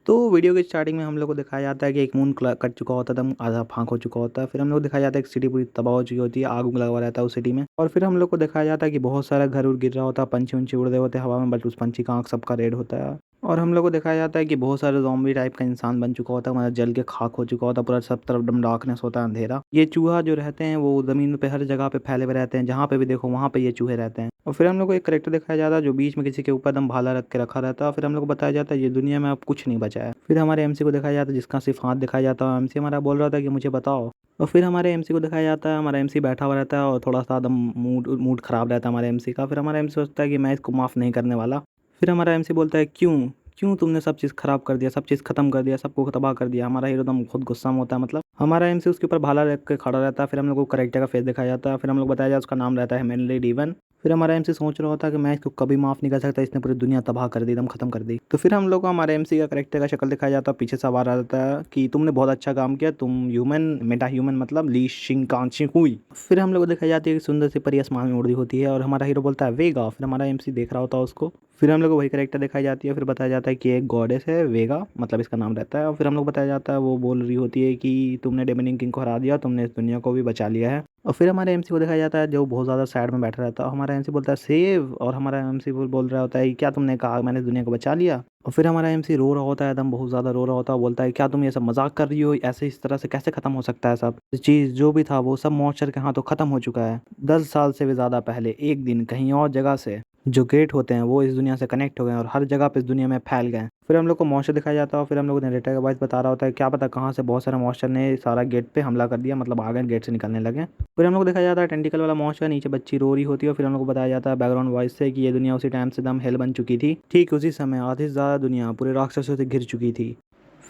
तो वीडियो की स्टार्टिंग में हम लोग को दिखाया जाता है कि एक मून कट चुका होता है, एकदम आधा फाँक हो चुका होता है। फिर हम लोग को दिखाया जाता है एक सिटी पूरी तबाह हो चुकी होती है, आग-उग लगा हुआ रहता है उस सिटी में। और फिर हम लोग को दिखाया जाता है कि बहुत सारा घर-उर गिर रहा होता है, पंछी-वंछी उड़ रहे होते हैं हवा में, बट उस पंछी का आँख सबका रेड होता है। और हम लोग को दिखाया जाता है कि बहुत सारे ज़ॉम्बी टाइप का इंसान बन चुका होता है, मतलब जल के खाक हो चुका होता है, पूरा सब तरफ एकदम डार्कनेस होता है, अंधेरा। ये चूहा जो रहते हैं वो ज़मीन पे हर जगह पे फैले हुए रहते हैं, जहाँ पे भी देखो वहाँ पे ये चूहे रहते हैं। और फिर हम लोग को एक कैरेक्टर दिखाया जाता है जो बीच में किसी के ऊपर एकदम भाला रख के रखा रहता है, और फिर हम लोग को बताया जाता है ये दुनिया में अब कुछ नहीं बचा है। फिर हमारे एमसी को दिखाया जाता है जिसका सिर्फ हाथ दिखाया जाता है, एमसी हमारा बोल रहा था कि मुझे बताओ। और फिर हमारे एमसी को दिखाया जाता है, हमारा एमसी बैठा हुआ रहता है और थोड़ा सा एकदम मूड मूड खराब रहता है हमारे एमसी का। फिर हमारा एमसी सोचता है कि मैं इसको माफ़ नहीं करने वाला। फिर हमारा एमसी बोलता है क्यों? क्यों तुमने सब चीज़ खराब कर दिया, सब चीज़ खत्म कर दिया, सबको तबाह कर दिया। हमारा हीरो एकदम खुद गुस्सा में होता है, मतलब हमारा एमसी उसके ऊपर भाला रख के खड़ा रहता है। फिर हम लोग को कैरेक्टर का फेस दिखाया जाता है, फिर हम लोग बताया जाता है उसका नाम रहता है हेनरी डीवन। फिर हमारा एमसी सोच रहा होता है कि मैं इसको कभी माफ़ नहीं कर सकता, इसने पूरी दुनिया तबाह कर दी, एकदम खत्म कर दी। तो फिर हम लोग को हमारे एमसी का कैरेक्टर का शक्ल दिखाया जाता है, पीछे से आवाज़ आ जाता है कि तुमने बहुत अच्छा काम किया, तुम ह्यूमन मेटा ह्यूमन मतलब ली शिंकांशी हुई। फिर हम लोग को दिखाई जाती है कि सुंदर सी परी आसमान में उड़ रही होती है और हमारा हीरो बोलता है वेगा। फिर हमारा एमसी देख रहा होता है उसको। फिर हम लोग को वही कैरेक्टर दिखाई जाती है, फिर बताया जाता है कि एक गॉडेस है वेगा, मतलब इसका नाम रहता है। और फिर हम लोग बताया जाता है वो बोल रही होती है कि तुमने डेमनिंग किंग को हरा दिया, तुमने इस दुनिया को भी बचा लिया है। और फिर हमारे एमसी को दिखाया जाता है जो बहुत ज़्यादा सैड में बैठा रहता है, हमारा एमसी बोलता है सेव, और हमारा एमसी बोल रहा होता है क्या तुमने कहा मैंने इस दुनिया को बचा लिया। और फिर हमारा एमसी रो रहा होता है, एकदम बहुत ज़्यादा रो रहा होता है, बोलता है क्या तुम ये सब मजाक कर रही हो, ऐसे इस तरह से कैसे ख़त्म हो सकता है सब चीज़, जो भी था वो सब मॉन्स्टर के हाथों ख़त्म हो चुका है 10 साल से भी ज़्यादा पहले, एक दिन कहीं और जगह से जो गेट होते हैं वो इस दुनिया से कनेक्ट हो गए और हर जगह पे इस दुनिया में फैल गए। फिर हम लोग को मॉन्स्टर दिखाया जाता है और फिर हम लोग को नरेटर का वॉइस बता रहा होता है क्या पता कहाँ से बहुत सारे मॉन्स्टर ने सारा गेट पे हमला कर दिया, मतलब आ गए गेट से निकलने लगे। फिर हम लोग को दिखाया जाता है टेंटिकल वाला मॉन्स्टर, नीचे बच्ची रो रही होती है और फिर हम लोग को बताया जाता है बैकग्राउंड वॉइस से कि ये दुनिया उसी टाइम से एकदम हेल बन चुकी थी, ठीक उसी समय आधी से ज़्यादा दुनिया पूरे राक्षसों से घिर चुकी थी।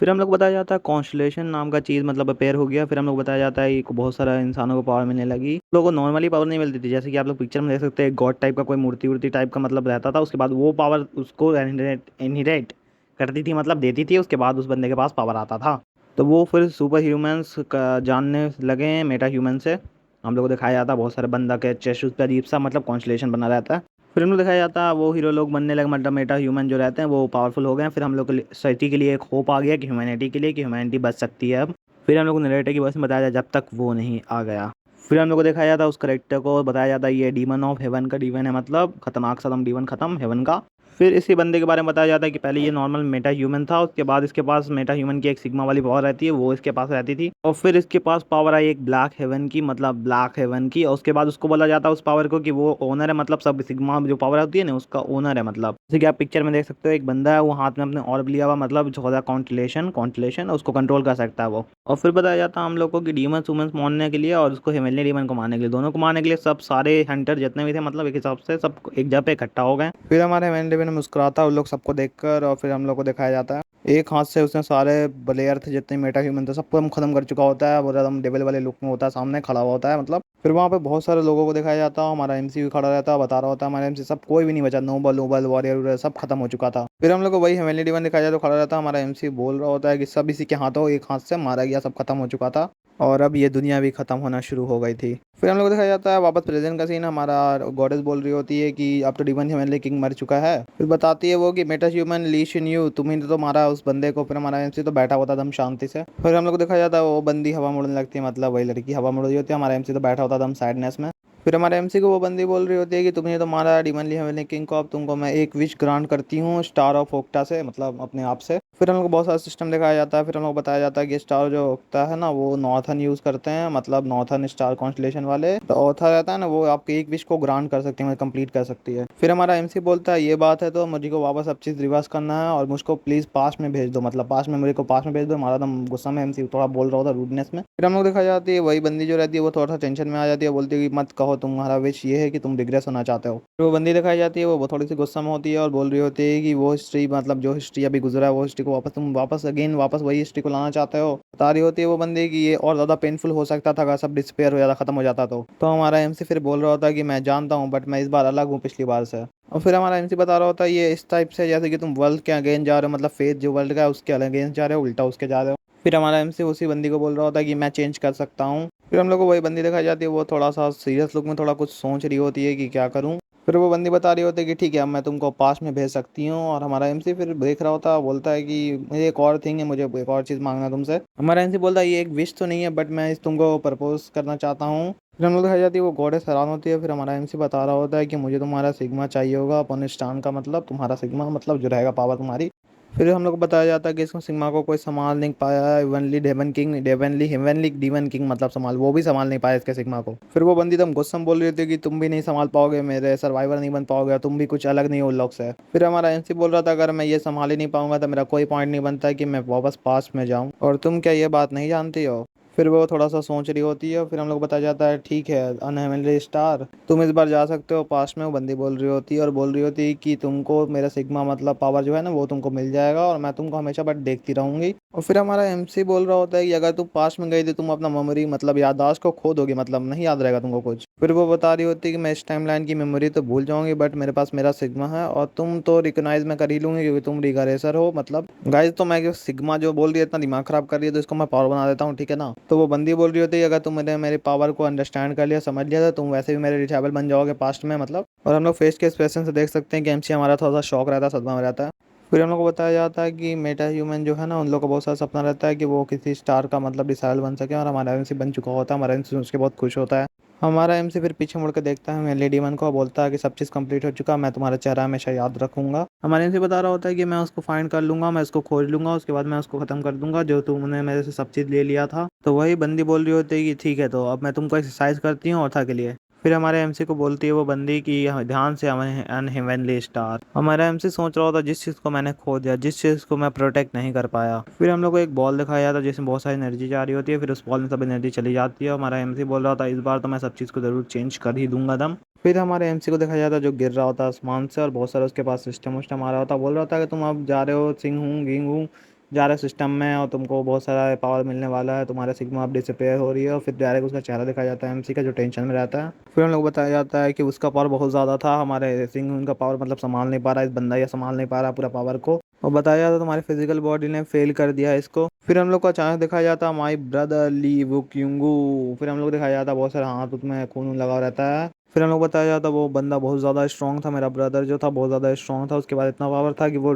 फिर हम लोग को बताया जाता है कॉन्स्टलेशन नाम का चीज़ मतलब अपेयर हो गया। फिर हम लोग को बताया जाता है कि बहुत सारा इंसानों को पावर मिलने लगी, लोगों को नॉर्मली पावर नहीं मिलती थी, जैसे कि आप लोग पिक्चर में देख सकते हैं गॉड टाइप का कोई मूर्ति वूर्ति टाइप का मतलब रहता था, उसके बाद वो पावर उसको इनहेरिट करती थी, मतलब देती थी, उसके बाद उस बंदे के पास पावर आता था। तो वो फिर सुपर ह्यूमंस का जानने लगे मेटा ह्यूमन से। हम लोग को दिखाया जाता है बहुत सारे बंदा के चेस्ट उस पर अजीब सा मतलब कॉन्स्टलेशन बना रहता है। फिर हम लोग दिखाया जाता है वो हीरो लोग बनने लगे, मतलब मेटा ह्यूमन जो रहते हैं वो पावरफुल हो गए हैं। फिर हम लोग के सोसाइटी के लिए एक होप आ गया कि ह्यूमैनिटी के लिए कि ह्यूमैनिटी बच सकती है अब। फिर हम लोग को नरेटर की वजह से बताया जाए जब तक वो नहीं आ गया। फिर हम लोग को दिखाया जाता है उस करेक्टर को बताया जाता है ये डीमन ऑफ हेवन का डीमन है, मतलब खतरनाक सा डीमन खत्म हेवन का। फिर इसी बंदे के बारे में बताया जाता है कि पहले ये नॉर्मल मेटा ह्यूमन था, उसके बाद इसके पास मेटा ह्यूमन की एक सिग्मा वाली पावर रहती है वो इसके पास रहती थी, और फिर इसके पास पावर आई एक ब्लैक हेवन की, मतलब ब्लैक हेवन की। और उसके बाद उसको बोला जाता है उस पावर को कि वो ओनर है, मतलब सब सिग्मा जो पावर होती है ना उसका ओनर है। मतलब जैसे कि आप पिक्चर में देख सकते हो एक बंदा है वो हाथ में अपने ऑर्ब लिया हुआ, मतलब जो होता है कॉन्स्टलेशन कॉन्स्टलेशन उसको कंट्रोल कर सकता है वो। और फिर बताया जाता है हम लोग को कि डीमंस वूमंस मारने के लिए और उसको हेवनली डीमन को मारने के लिए, दोनों को मारने के लिए सब सारे हंटर जितने भी थे मतलब एक हिसाब से सब एक जगह पे इकट्ठा हो गए। फिर हमारे हेवनली डीमन मुस्कुराता उन लोग सबको देखकर, और फिर हम लोग को दिखाया जाता है एक हाथ से उसने सारे प्लेयर थे जितने मेटा ह्यूमन थे सबको हम खत्म कर चुका होता है, पूरा एकदम डेविल वाले लुक में होता है, सामने खड़ा हुआ होता है मतलब। फिर वहाँ पे बहुत सारे लोगों को दिखाया जाता है, हमारा एमसी भी खड़ा रहता है, बता रहा होता है हमारा एमसी सब कोई भी नहीं बचा, नोबल नोबल वॉरियर सब खत्म हो चुका था। फिर हम लोग को वही हेवनली डिवन दिखाया जाता है, तो खड़ा रहता है, हमारा एमसी बोल रहा होता है कि सब इसी के हाथों एक हाथ से मारा गया, सब खत्म हो चुका था और अब ये दुनिया भी खत्म होना शुरू हो गई थी। फिर हम लोग को दिखाया जाता है वापस प्रेजेंट का सीन, हमारा गॉडेस बोल रही होती है कि अब तो डिवन हेवनली किंग मर चुका है। फिर बताती है वो कि Meta human leash in you, तुम्ही ने तो मारा उस बंदे को। फिर हमारा एमसी तो बैठा होता था हम शांति से। फिर हम लोग को दिखाया जाता है वो बंदी हवा मोड़ने लगती है, मतलब वही लड़की हवा मोड़ रही होती है, हमारा एमसी तो बैठा होता था हम सैडनेस में। फिर हमारे एमसी को वो बंदी बोल रही होती है कि तुमने तो मारा डिमन ली हेवनली किंग को, अब तुमको मैं एक विश ग्रांट करती हूँ स्टार ऑफ ओक्टा से, मतलब अपने आप से। फिर हम लोग को बहुत सारा सिस्टम दिखाया जाता है, फिर हम लोग को बताया जाता है कि स्टार जो होता है ना वो नॉर्थन यूज़ करते हैं, मतलब नॉर्थन स्टार कॉन्स्टलेशन वाले, तो ऑथर रहता है ना वो आपके एक विश को ग्रांट कर सकती है, मतलब कंप्लीट कर सकती है। फिर हमारा एमसी बोलता है ये बात है तो मुझे को वापस सब चीज़ रिवर्स करना है और मुझको प्लीज़ पास में भेज दो, मतलब पास में मुझे को पास में भेज दो। हमारा एकदम गुस्सा में एमसी थोड़ा बोल रहा होता रूडनेस में। फिर हम लोग दिखाई जाती है वही बंदी जो रहती है वो थोड़ा सा टेंशन में आ जाती है, बोलती है कि मत कहो तुम्हारा विश ये है कि तुम रिग्रेस होना चाहते हो। फिर वो बंदी दिखाई जाती है वो थोड़ी सी गुस्सा में होती है और बोल रही होती है कि वो हिस्ट्री मतलब जो हिस्ट्री अभी गुजरा है वो हिस्ट्री को वापस तुम वापस अगेन वापस वही हिस्ट्री को लाना चाहते हो। बता रही होती है वो बंदी कि ये और ज़्यादा पेनफुल हो सकता था अगर सब डिस्पेयर हो जाता खत्म हो जाता तो हमारा एमसी फिर बोल रहा होता है कि मैं जानता हूँ बट मैं इस बार अलग हूँ पिछली बार से। और फिर हमारा एमसी बता रहा होता है ये इस टाइप से जैसे कि तुम वर्ल्ड के अगेंस्ट जा रहे हो, मतलब फेथ जो वर्ल्ड का है उसके अगेंस्ट जा रहे हो, उल्टा उसके जा रहे हो। फिर हमारा एमसी उसी बंदी को बोल रहा होता है कि मैं चेंज कर सकता हूँ। फिर हम लोग को वही बंदी दिखाई जाती है वो थोड़ा सा सीरियस लुक में थोड़ा कुछ सोच रही होती है कि क्या करूँ। फिर वो बंदी बता रही होती है कि ठीक है अब मैं तुमको पास में भेज सकती हूँ, और हमारा एमसी फिर देख रहा होता है, बोलता है कि मुझे एक और थिंग है, मुझे एक और चीज़ मांगना है तुमसे। हमारा एमसी बोलता है ये एक विश तो नहीं है, बट मैं इस तुमको प्रपोज करना चाहता हूँ। फिर हम लोग दिखाई जाती है वो गॉडेस हैरान होती है। फिर हमारा एमसी बता रहा होता है कि मुझे तुम्हारा सिग्मा चाहिए होगा अपॉन स्टान का, मतलब तुम्हारा सिग्मा मतलब जो रहेगा पावर तुम्हारी। फिर हम लोग को बताया जाता है कि इसको सिग्मा को कोई संभाल नहीं पाया है, heavenly divine king, divinely heavenly divine king मतलब संभाल, वो भी संभाल नहीं पाया इसके सिग्मा को। फिर वो बंदी एकदम गुस्सा में बोल रही थी कि तुम भी नहीं संभाल पाओगे, मेरे सर्वाइवर नहीं बन पाओगे, तुम भी कुछ अलग नहीं हो उन लोग से। फिर हमारा एमसी बोल रहा था अगर मैं ये संभाल ही नहीं पाऊंगा तो मेरा कोई पॉइंट नहीं बनता है कि मैं वापस पास में जाऊं, और तुम क्या ये बात नहीं जानती हो। फिर वो थोड़ा सा सोच रही होती है। फिर हम लोग बताया जाता है ठीक है अनहेवनली स्टार, तुम इस बार जा सकते हो पास में। वो बंदी बोल रही होती है और बोल रही होती है कि तुमको मेरा सिग्मा मतलब पावर जो है ना वो तुमको मिल जाएगा, और मैं तुमको हमेशा बट देखती रहूंगी। और फिर हमारा एमसी बोल रहा होता है कि अगर तुम पास में गई तो तुम अपना मेमोरी मतलब याददाश्त को खो दोगे, मतलब नहीं याद रहेगा तुमको कुछ। फिर वो बता रही होती है कि मैं इस टाइमलाइन की मेमोरी तो भूल जाऊंगी, बट मेरे पास मेरा सिग्मा है और तुम तो रिकॉग्नाइज मैं कर ही लूंगी क्योंकि तुम रिगारेसर हो। मतलब गाइज तो मैं सिग्मा जो बोल रही है इतना दिमाग खराब कर रही है तो इसको मैं पावर बना देता हूँ, ठीक है ना। तो वो बंदी बोल रही होती है अगर तुम मेरे पावर को अंडरस्टैंड कर लिया, समझ लिया, तो तुम वैसे भी मेरे रिचाबल बन जाओगे पास्ट में मतलब। और हम लोग फेस के एक्सप्रेशन से देख सकते हैं कि एमसी हमारा थोड़ा सा शौक रहता है, सदमा में रहता है। फिर हम लोग को बताया जाता है कि मेटा ह्यूमन जो है ना उन लोग का बहुत सारा सपना रहता है कि वो किसी स्टार का मतलब डिसाइल बन सके, और हमारा एमसी बन चुका होता है। हमारा एमसी उसके बहुत खुश होता है। हमारा एमसी फिर पीछे मुड़ के देखता है मैं लेडी वन को, बोलता है कि सब चीज़ कंप्लीट हो चुका, मैं तुम्हारा चेहरा हमेशा याद रखूंगा। हमारा एमसी बता रहा होता है कि मैं उसको फाइंड कर लूंगा, मैं उसको खोज लूंगा, उसके बाद मैं उसको खत्म कर दूंगा जो तुमने मेरे से सब चीज़ ले लिया था। तो वही बंदी बोल रही होती है कि ठीक है तो अब मैं तुमको एक्सरसाइज करती हूँ औरथा के लिए। फिर हमारे एमसी को बोलती है वो बंदी कि ध्यान से अनहेवनली स्टार। हमारा एमसी सोच रहा होता जिस चीज़ को मैंने खो दिया, जिस चीज़ को मैं प्रोटेक्ट नहीं कर पाया। फिर हम लोग को एक बॉल दिखाया जाता है जिसमें बहुत सारी एनर्जी जा रही होती है, फिर उस बॉल में सब एनर्जी चली जाती है। हमारा एमसी बोल रहा था इस बार तो मैं सब चीज़ को ज़रूर चेंज कर ही दूंगा दम। फिर हमारे एमसी को दिखाया जाता है जो गिर रहा होता है आसमान से, और बहुत सारा उसके पास सिस्टम उस्टम आ रहा होता है। बोल रहा था कि तुम अब जा रहे हो सिंह हूँ गिंग हूँ जा रहे सिस्टम में, और तुमको बहुत सारा पावर मिलने वाला है, तुम्हारा सिग्मा अब डिसअपेयर हो रही है। और फिर डायरेक्ट उसका चेहरा दिखाया जाता है एमसी का जो टेंशन में रहता है। फिर हम लोग बताया जाता है कि उसका पावर बहुत ज़्यादा था, हमारे सिंह उनका पावर मतलब संभाल नहीं पा रहा, इस बंदा ये संभाल नहीं पा रहा पूरा पावर को। और बताया जाता है तुम्हारी फिजिकल बॉडी ने फेल कर दिया है इसको। फिर हम लोग को अचानक दिखाया जाता है माई ब्रदर ली वुक युंगू। फिर हम लोग दिखाया जाता है बहुत सारे हाथ उसमें खून लगा रहता है। फिर हम लोग बताया जाता है वो बंदा बहुत ज़्यादा स्ट्रॉन्ग था, मेरा ब्रदर जो था बहुत ज़्यादा स्ट्रॉन्ग था, उसके बाद इतना पावर था कि वो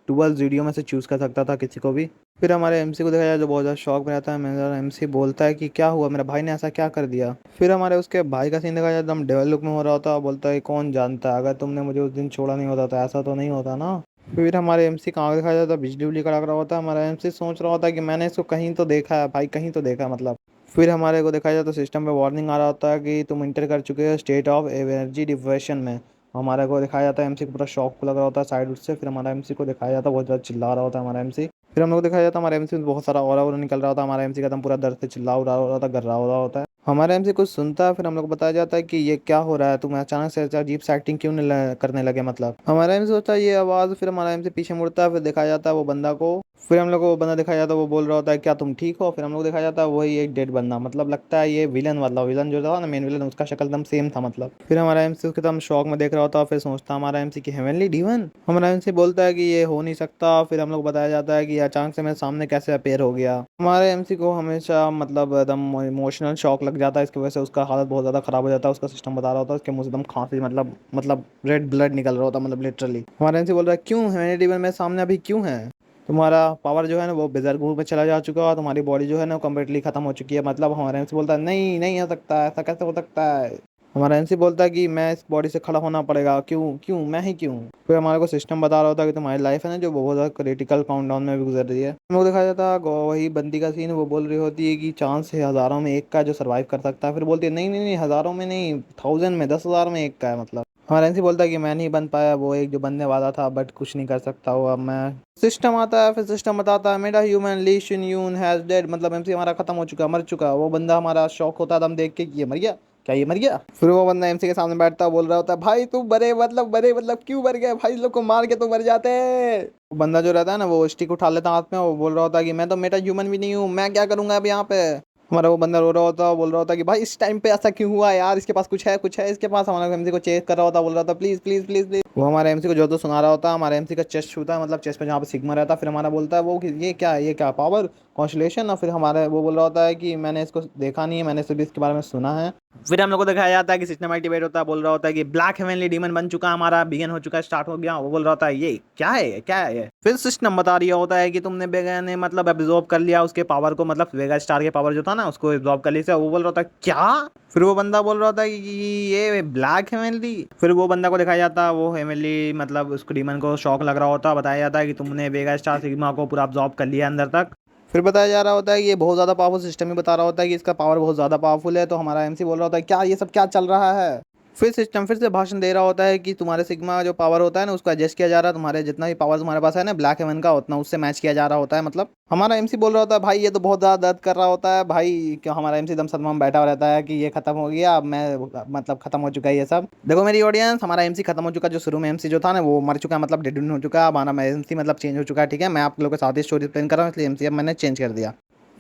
डुअल वीडियो में से चूज़ कर सकता था किसी को भी। फिर हमारे एमसी को दिखाया जाए जो बहुत ज़्यादा शौक में रहता है। मेरा एमसी बोलता है कि क्या हुआ, मेरे भाई ने ऐसा क्या कर दिया। फिर हमारे उसके भाई का सीन दिखाया जाए एकदम डेवल लुक में हो रहा होता है, बोलता है कौन जानता है अगर तुमने मुझे उस दिन छोड़ा नहीं होता तो ऐसा तो नहीं होता ना। फिर हमारे एमसी का आँख दिखाया जाता है बिजली उजली कड़क रहा होता है। हमारा एमसी सोच रहा होता है कि मैंने इसको कहीं तो देखा है भाई, कहीं तो देखा है मतलब। फिर हमारे को दिखाया जाता है सिस्टम पे वार्निंग आ रहा होता है कि तुम इंटर कर चुके हो स्टेट ऑफ एनर्जी डिप्रेशन में। हमारे को दिखाया जाता है एमसी को पूरा शॉक लग रहा होता है साइड उससे। फिर हमारा एमसी को दिखाया जाता है बहुत ज़्यादा चिल्ला रहा होता है हमारा एमसी। फिर हम लोग को दिखाया जाता है हमारे एमसी में बहुत सारा और निकल रहा होता है। हमारा एमसी का एकदम पूरा दर्द से चिल्ला उड़ा रहा होता है, गर रहा हो रहा होता है। हमारे एमसी कुछ सुनता है। फिर हम लोग को बताया जाता है कि ये क्या हो रहा है, तुम अचानक से अजीब सा एक्टिंग क्यों करने लगे मतलब। हमारा एमसी सोचता है ये आवाज़। फिर हमारा एमसी पीछे मुड़ता है, फिर दिखाया जाता है वो बंदा को। फिर हम लोग को वो बंदा दिखाया जाता है, वो बोल रहा होता है क्या तुम ठीक हो। फिर हम लोग दिखाया जाता है वही एक डेड बंदा, मतलब लगता है ये विलन, मतलब विलन जो था ना मेन विलन उसका शक्ल एकदम सेम था मतलब। फिर हमारा एमसी उसके एकदम शौक में देख रहा होता है। फिर सोचता हमारा एमसी की हेवनली डीवन। हमारा एमसी बोलता है कि ये हो नहीं सकता। फिर हम लोग बताया जाता है कि अचानक से मेरे सामने कैसे अपेयर हो गया। हमारे एमसी को हमेशा मतलब एकदम इमोशनल शॉक लग जाता है, इसकी वजह से उसका हालत बहुत ज़्यादा खराब हो जाता है। उसका सिस्टम बता रहा होता है उसके मुंह से एकदम खांसी मतलब रेड ब्लड निकल रहा होता है मतलब लिटरली। हमारा एमसी बोल रहा है क्यों हेवनली डीवन मेरे सामने अभी क्यों है, तुम्हारा पावर जो है ना वो बेजर्गू में चला जा चुका है और तुम्हारी बॉडी जो है ना कम्प्लीटली खत्म हो चुकी है। मतलब हमारा एमसी बोलता है नहीं नहीं हो सकता, ऐसा कैसे हो सकता है। हमारा एमसी बोलता है कि मैं इस बॉडी से खड़ा होना पड़ेगा, क्यों क्यों मैं ही क्यों। फिर हमारे को सिस्टम बता रहा होता है कि तुम्हारी लाइफ है ना जो बहुत ज़्यादा क्रिटिकल काउंटडाउन में भी गुजर रही है। हम लोग दिखाया जाता है वही बंदी का सीन, वो बोल रही होती है कि चांस है हज़ारों में एक का जो सर्वाइव कर सकता है। फिर बोलती है नहीं नहीं नहीं हज़ारों में नहीं, 1000 में 10,000 में एक का है मतलब। हमारा एमसी बोलता है कि मैं नहीं बन पाया वो एक जो बनने वाला था, बट कुछ नहीं कर सकता हूँ अब मैं। सिस्टम आता है, फिर सिस्टम बताता है मेरा human Lee Shin Yun has dead, मतलब एमसी हमारा खत्म हो चुका, मर चुका। वो बंदा हमारा शौक होता है दम देख के कि ये मर गया, क्या ये मर गया। फिर वो बंदा एमसी के सामने बैठता बोल रहा होता है भाई तू बरे मतलब क्यों मर गया भाई, इस लोग को मार के तो मर जाते हैं। वो बंदा जो रहता है ना वो स्टिक उठा लेता हाथ में, वो बोल रहा होता है कि मैं तो मेटा ह्यूमन भी नहीं हूँ, मैं क्या करूंगा अब यहाँ पे। हमारा वो बंदा रो रहा होता, बोल रहा होता कि भाई इस टाइम पे ऐसा क्यों हुआ यार, इसके पास कुछ है इसके पास। हमारा एमसी को चेक कर रहा होता, बोल रहा था प्लीज प्लीज प्लीज प्लीज। वो हमारे एमसी को जो तो सुना रहा होता है, हमारे एमसी का चेस्ट छूता है मतलब चेस्ट पे जहाँ पे सिग्मा रहता है। फिर हमारा बोलता है वो कि ये क्या पावर, कॉन्स्टलेशन, और फिर हमारा वो बोल रहा होता है कि मैंने इसको देखा नहीं है, मैंने सिर्फ इसके बारे में सुना है। फिर हम लोग को दिखाया जाता है कि सिस्टमैटिक डिबेट होता है, बोल रहा होता है कि ब्लैक हेवनली डीमन बन चुका, हमारा बिगिन हो चुका है, स्टार्ट हो गया। वो बोल रहा होता है ये क्या है ये। फिर सिस्टम बता रही होता है कि तुमने वेगा ने मतलब एब्जॉर्ब कर लिया उसके पावर को, मतलब वेगा स्टार के पावर जो था ना उसको एब्जॉर्ब कर लिया। वो बोल रहा था क्या। फिर वो बंदा बोल रहा था कि ये ब्लैक हेवनली। फिर वो बंदा को दिखाया जाता है, वो हेवनली मतलब उसको डीमन को शौक लग रहा होता है, बताया जाता है कि तुमने वेगा स्टार सिग्मा को पूरा एब्जॉर्ब कर लिया अंदर तक। फिर बताया जा रहा होता है कि ये बहुत ज़्यादा पावरफुल सिस्टम ही बता रहा होता है कि इसका पावर बहुत ज़्यादा पावरफुल है। तो हमारा एमसी बोल रहा होता है क्या ये सब क्या चल रहा है। फिर सिस्टम फिर से भाषण दे रहा होता है कि तुम्हारे सिग्मा जो पावर होता है ना उसको एडजस्ट किया जा रहा है, तुम्हारे जितना भी पावर तुम्हारे पास है ना ब्लैक हेवन का उतना उससे मैच किया जा रहा होता है। मतलब हमारा एमसी बोल रहा होता है भाई ये तो बहुत ज़्यादा दर्द कर रहा होता है भाई, क्यों हमारा एमसी एकदम सदमा में बैठा रहता है कि ये खत्म हो गया, अब मैं मतलब खत्म हो चुका है ये सब। देखो मेरी ऑडियंस, हमारा एमसी खत्म हो चुका है। जो शुरू में एमसी जो था ना वो मर चुका है, मतलब डेड हो चुका है। अब हमारा एमसी मतलब चेंज हो चुका है। ठीक है, मैं आप लोगों के साथ ही स्टोरी एक्सप्लेन कर रहा हूँ, इसलिए एमसी अब मैंने चेंज कर दिया।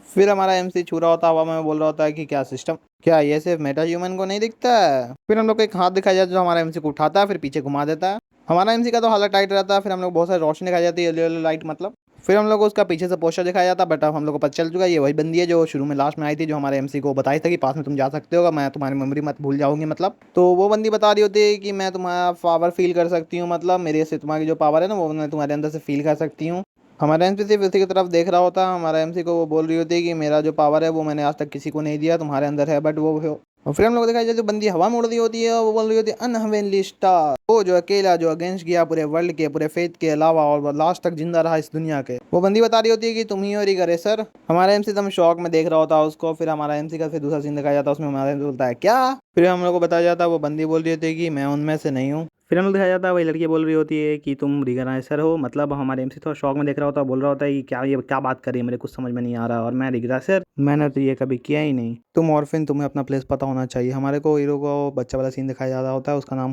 फिर हमारा एमसी छू रहा होता है हवा में, बोल रहा होता है कि क्या सिस्टम, क्या ये सिर्फ मेटा ह्यूमन को नहीं दिखता है। फिर हम लोग को एक हाथ दिखाया जाता है जो हमारा एमसी को उठाता है फिर पीछे घुमा देता है। हमारा एमसी का तो हालत टाइट रहता है। फिर हम लोग बहुत सारी रोशनी दिखाई जाती है, येलो येलो लाइट मतलब। फिर हम लोग को उसका पीछे से पोस्टर दिखाया जाता है, बट अब हम लोग को पता चल चुका है ये वही बंदी है जो शुरू में लास्ट में आई थी, जो हमारे एमसी को बताई था कि पास में तुम जा सकते हो, मैं तुम्हारी मेमोरी मत भूल जाऊंगी मतलब। तो वो बंदी बता रही होती है कि मैं तुम्हारा पावर फील कर सकती हूँ, मतलब मेरे से तुम्हारी जो पावर है ना वो मैं तुम्हारे अंदर से फील कर सकती हूँ। हमारा एमसी सिर्फ उसी की तरफ देख रहा होता है। हमारा एमसी को वो बोल रही होती है कि मेरा जो पावर है वो मैंने आज तक किसी को नहीं दिया, तुम्हारे अंदर है बट वो। और फिर हम लोग दिखाई जाए जो बंदी हवा में उड़ रही होती है वो बोल रही होती है अनहेवनली स्टार, वो जो अकेला जो अगेंस्ट गया पूरे वर्ल्ड के पूरे फेथ के अलावा और वो लास्ट तक जिंदा रहा इस दुनिया के। वो बंदी बता रही होती है कि तुम ही और ही करे सर। हमारा एमसी एकदम शौक में देख रहा होता है उसको। फिर हमारा एमसी का फिर दूसरा सीन दिखाया जाता है, उसमें हमारा एमसी बोलता है क्या। फिर हम लोग को बताया जाता है वो बंदी बोल रही होती है कि मैं उनमें से नहीं हूँ। फिर हम लोग दिखाया जाता है वही लड़की बोल रही होती है कि तुम रिगनाइजर हो, मतलब हमारे एमसी थोड़ा शौक में देख रहा होता है, बोल रहा होता है कि क्या ये क्या बात कर रही है, मेरे कुछ समझ में नहीं आ रहा, और मैं रिगनाइजर मैंने तो ये कभी किया ही नहीं। तुम ऑर्फिन, तुम्हें अपना प्लेस पता होना चाहिए। हमारे को हीरो को बच्चा वाला सीन दिखाया जा रहा होता है, उसका नाम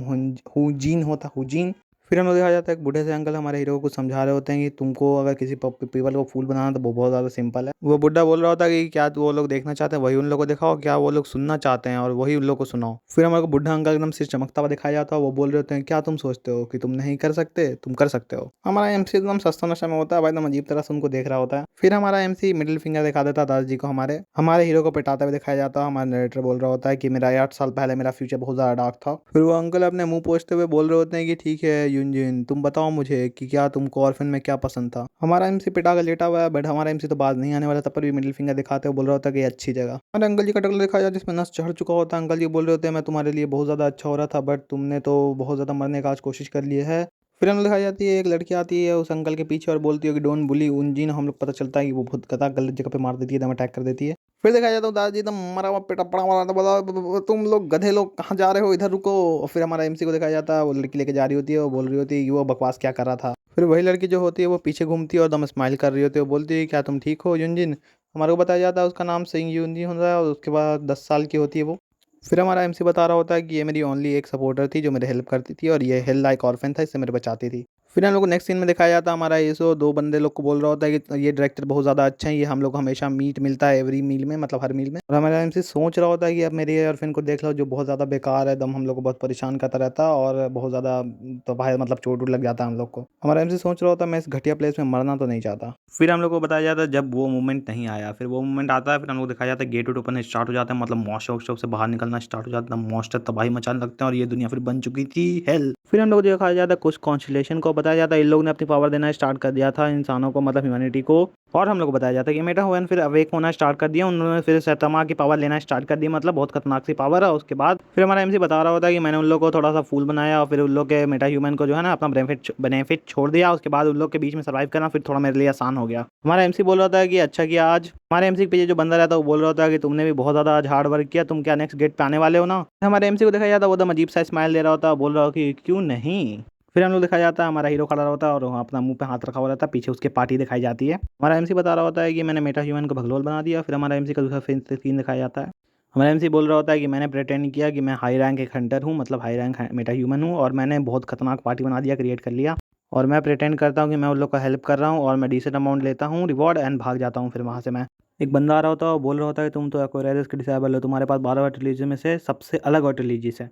हुजीन होता, हुजीन। फिर हम लोग देखा जाता है एक बूढ़े से अंकल हमारे हीरो को कुछ समझा रहे होते हैं कि तुमको अगर किसी पीपल को फूल बनाना तो वो बहुत ज़्यादा सिंपल है। वो बुढ़ा बोल रहा होता है कि क्या वो लोग देखना चाहते हैं वही उन लोगों को दिखाओ, क्या वो लोग सुनना चाहते हैं और वही उन लोग को सुनाओ। फिर हमारे को बुढ़ा अंकल एकदम सिर चमकता हुआ दिखाया जाता है, वो बोल रहे होते हैं क्या तुम सोचते हो कि तुम नहीं कर सकते, तुम कर सकते हो। हमारा एमसी एकदम सस्ता नशा में होता है भाई, एकदम अजीब तरह से उनको देख रहा होता है। फिर हमारा एमसी मिडिल फिंगर दिखा देता है दादाजी को, हमारे हमारे हीरो को पिटाते हुए दिखाया जाता है। हमारा नरेटर बोल रहा होता है कि मेरा 8 साल पहले मेरा फ्यूचर बहुत ज़्यादा डार्क था। फिर वो अंकल अपने मुंह पोंछते हुए बोल रहे होते हैं कि ठीक है यूनजिन, तुम बताओ मुझे कि क्या तुमको ऑर्फन में क्या पसंद था। हमारा एमसी पिटा कर लेटा हुआ है, बट हमारा एमसी तो बाज नहीं आने वाला था, पर भी मिडिल फिंगर दिखाते हुए बोल रहा होता है कि अच्छी जगह। हमारे अंकल जी का टकला दिखाया जाता है जिसमें नस चढ़ चुका होता है। अंकल जी बोल रहे होते हैं मैं तुम्हारे लिए बहुत ज़्यादा अच्छा हो रहा था, बट तुमने तो बहुत ज़्यादा मरने का आज कोशिश कर ली है। फिर हम दिखाई जाती है एक लड़की आती है उस अंकल के पीछे और बोलती है कि डोंट बुली उनजीन। हम लोग पता चलता है कि वो बहुत गलत जगह पे मार देती है, एकदम अटैक कर देती है। फिर दिखाया जाता है दादाजी एकदम मरा हुआ पेटा पड़ा हुआ बोला तुम लोग गधे लोग कहाँ जा रहे हो, इधर रुको। और फिर हमारा एमसी को दिखाया जाता है वो लड़की लेके जा रही होती है, वो बोल रही होती है कि वो बकवास क्या कर रहा था। फिर वही लड़की जो होती है वो पीछे घूमती है और एकदम स्माइल कर रही होती है, वो बोलती है क्या तुम ठीक हो यूनजिन। हमारे को बताया जाता है उसका नाम सिंह यूनजिन होता है और उसके बाद 10 साल की होती है वो। फिर हमारा एमसी बता रहा होता है कि ये मेरी ओनली एक सपोर्टर थी जो मेरे हेल्प करती थी और ये हेल लाइक ऑर्फन था, इससे मेरे बचाती थी। फिर हम लोग को नेक्स्ट सीन में दिखाया जाता है हमारा ये सो दो बंदे लोग को बोल रहा होता है कि ये डायरेक्टर बहुत ज़्यादा अच्छा है, ये हम लोग को हमेशा मीट मिलता है एवरी मील में, मतलब हर मील में। और हमारा एमसी सोच रहा होता है कि अब मेरी ऑर्फन को देख लो जो बहुत ज़्यादा बेकार है, एकदम हम लोग को बहुत परेशान करता रहता है और बहुत ज़्यादा तो भाई मतलब चोट वोट लग जाता है हम लोग को। हमारा एमसी सोच रहा होता है मैं इस घटिया प्लेस में मरना तो नहीं चाहता। फिर हम लोग को बताया जाता है जब वो मोमेंट नहीं आया, फिर वो मोमेंट आता है, फिर हम लोग दिखाया जाता है गेट ओपन स्टार्ट हो जाता है, मतलब मॉन्स्टर वॉन्स्टर से बाहर निकलना स्टार्ट हो जाता है, मॉन्स्टर तबाही मचाने लगते हैं और ये दुनिया फिर बन चुकी थी हेल। फिर हम लोग को दिखाया जाता है कुछ कॉन्स्टलेशन को बताया जाता है इन लोग ने अपनी पावर देना स्टार्ट कर दिया था इंसानों को, मतलब ह्यूमैनिटी को। और हम लोग को बताया जाता है कि मेटा हुएन फिर अवेक होना स्टार्ट कर दिया, उन्होंने फिर सैटमा की पावर लेना स्टार्ट कर दी, मतलब बहुत खतरनाक सी पावर है। उसके बाद फिर हमारा एमसी बता रहा होता है कि मैंने उन लोग को थोड़ा सा फूल बनाया और फिर उन लोग के मेटा ह्यूमन को जो है ना अपना बेनिफिट छोड़ दिया। उसके बाद उन लोग के बीच में सर्वाइव करना फिर थोड़ा मेरे लिए आसान हो गया। हमारा एमसी बोल रहा होता है कि अच्छा किया आज। हमारे एमसी के पीछे जो बंदा रहता है वो बोल रहा होता है कि तुमने भी बहुत ज्यादा आज हार्ड वर्क किया, तुम क्या नेक्स्ट गेट पे आने वाले हो ना। हमारे एमसी को देखा जाता है वो एकदम अजीब सा स्माइल दे रहा होता है, बोल रहा हो कि क्यों नहीं। फिर हम लोग दिखाया जाता है हमारा हीरो खड़ा होता है और वहाँ अपना मुंह पे हाथ रखा हुआ रहता है, पीछे उसके पार्टी दिखाई जाती है। हमारा एमसी बता रहा होता है कि मैंने मेटा ह्यूमन को भगलोल बना दिया। फिर हमारा एमसी का दूसरा सीन दिखाया जाता है, हमारा एमसी बोल रहा होता है कि मैंने प्रेटेंड किया कि मैं हाई रैंक एक हंटर हूँ, मतलब हाई रैंक मेटा ह्यूमन हूँ और मैंने बहुत खतरनाक पार्टी बना दिया, क्रिएट कर लिया। और मैं प्रेटेंड करता हूँ कि मैं उन लोग का हेल्प कर रहा हूँ और मैं डिसेंट अमाउंट लेता हूँ रिवॉर्ड एंड भाग जाता हूँ। फिर वहाँ से मैं एक बंदा आ रहा होता है वो बोल रहा होता है कि तुम तो एक्वायरियस के डिसेबल हो, तुम्हारे पास 12 ऑटोलॉजी में से सबसे अलग ऑटोलॉजीज है।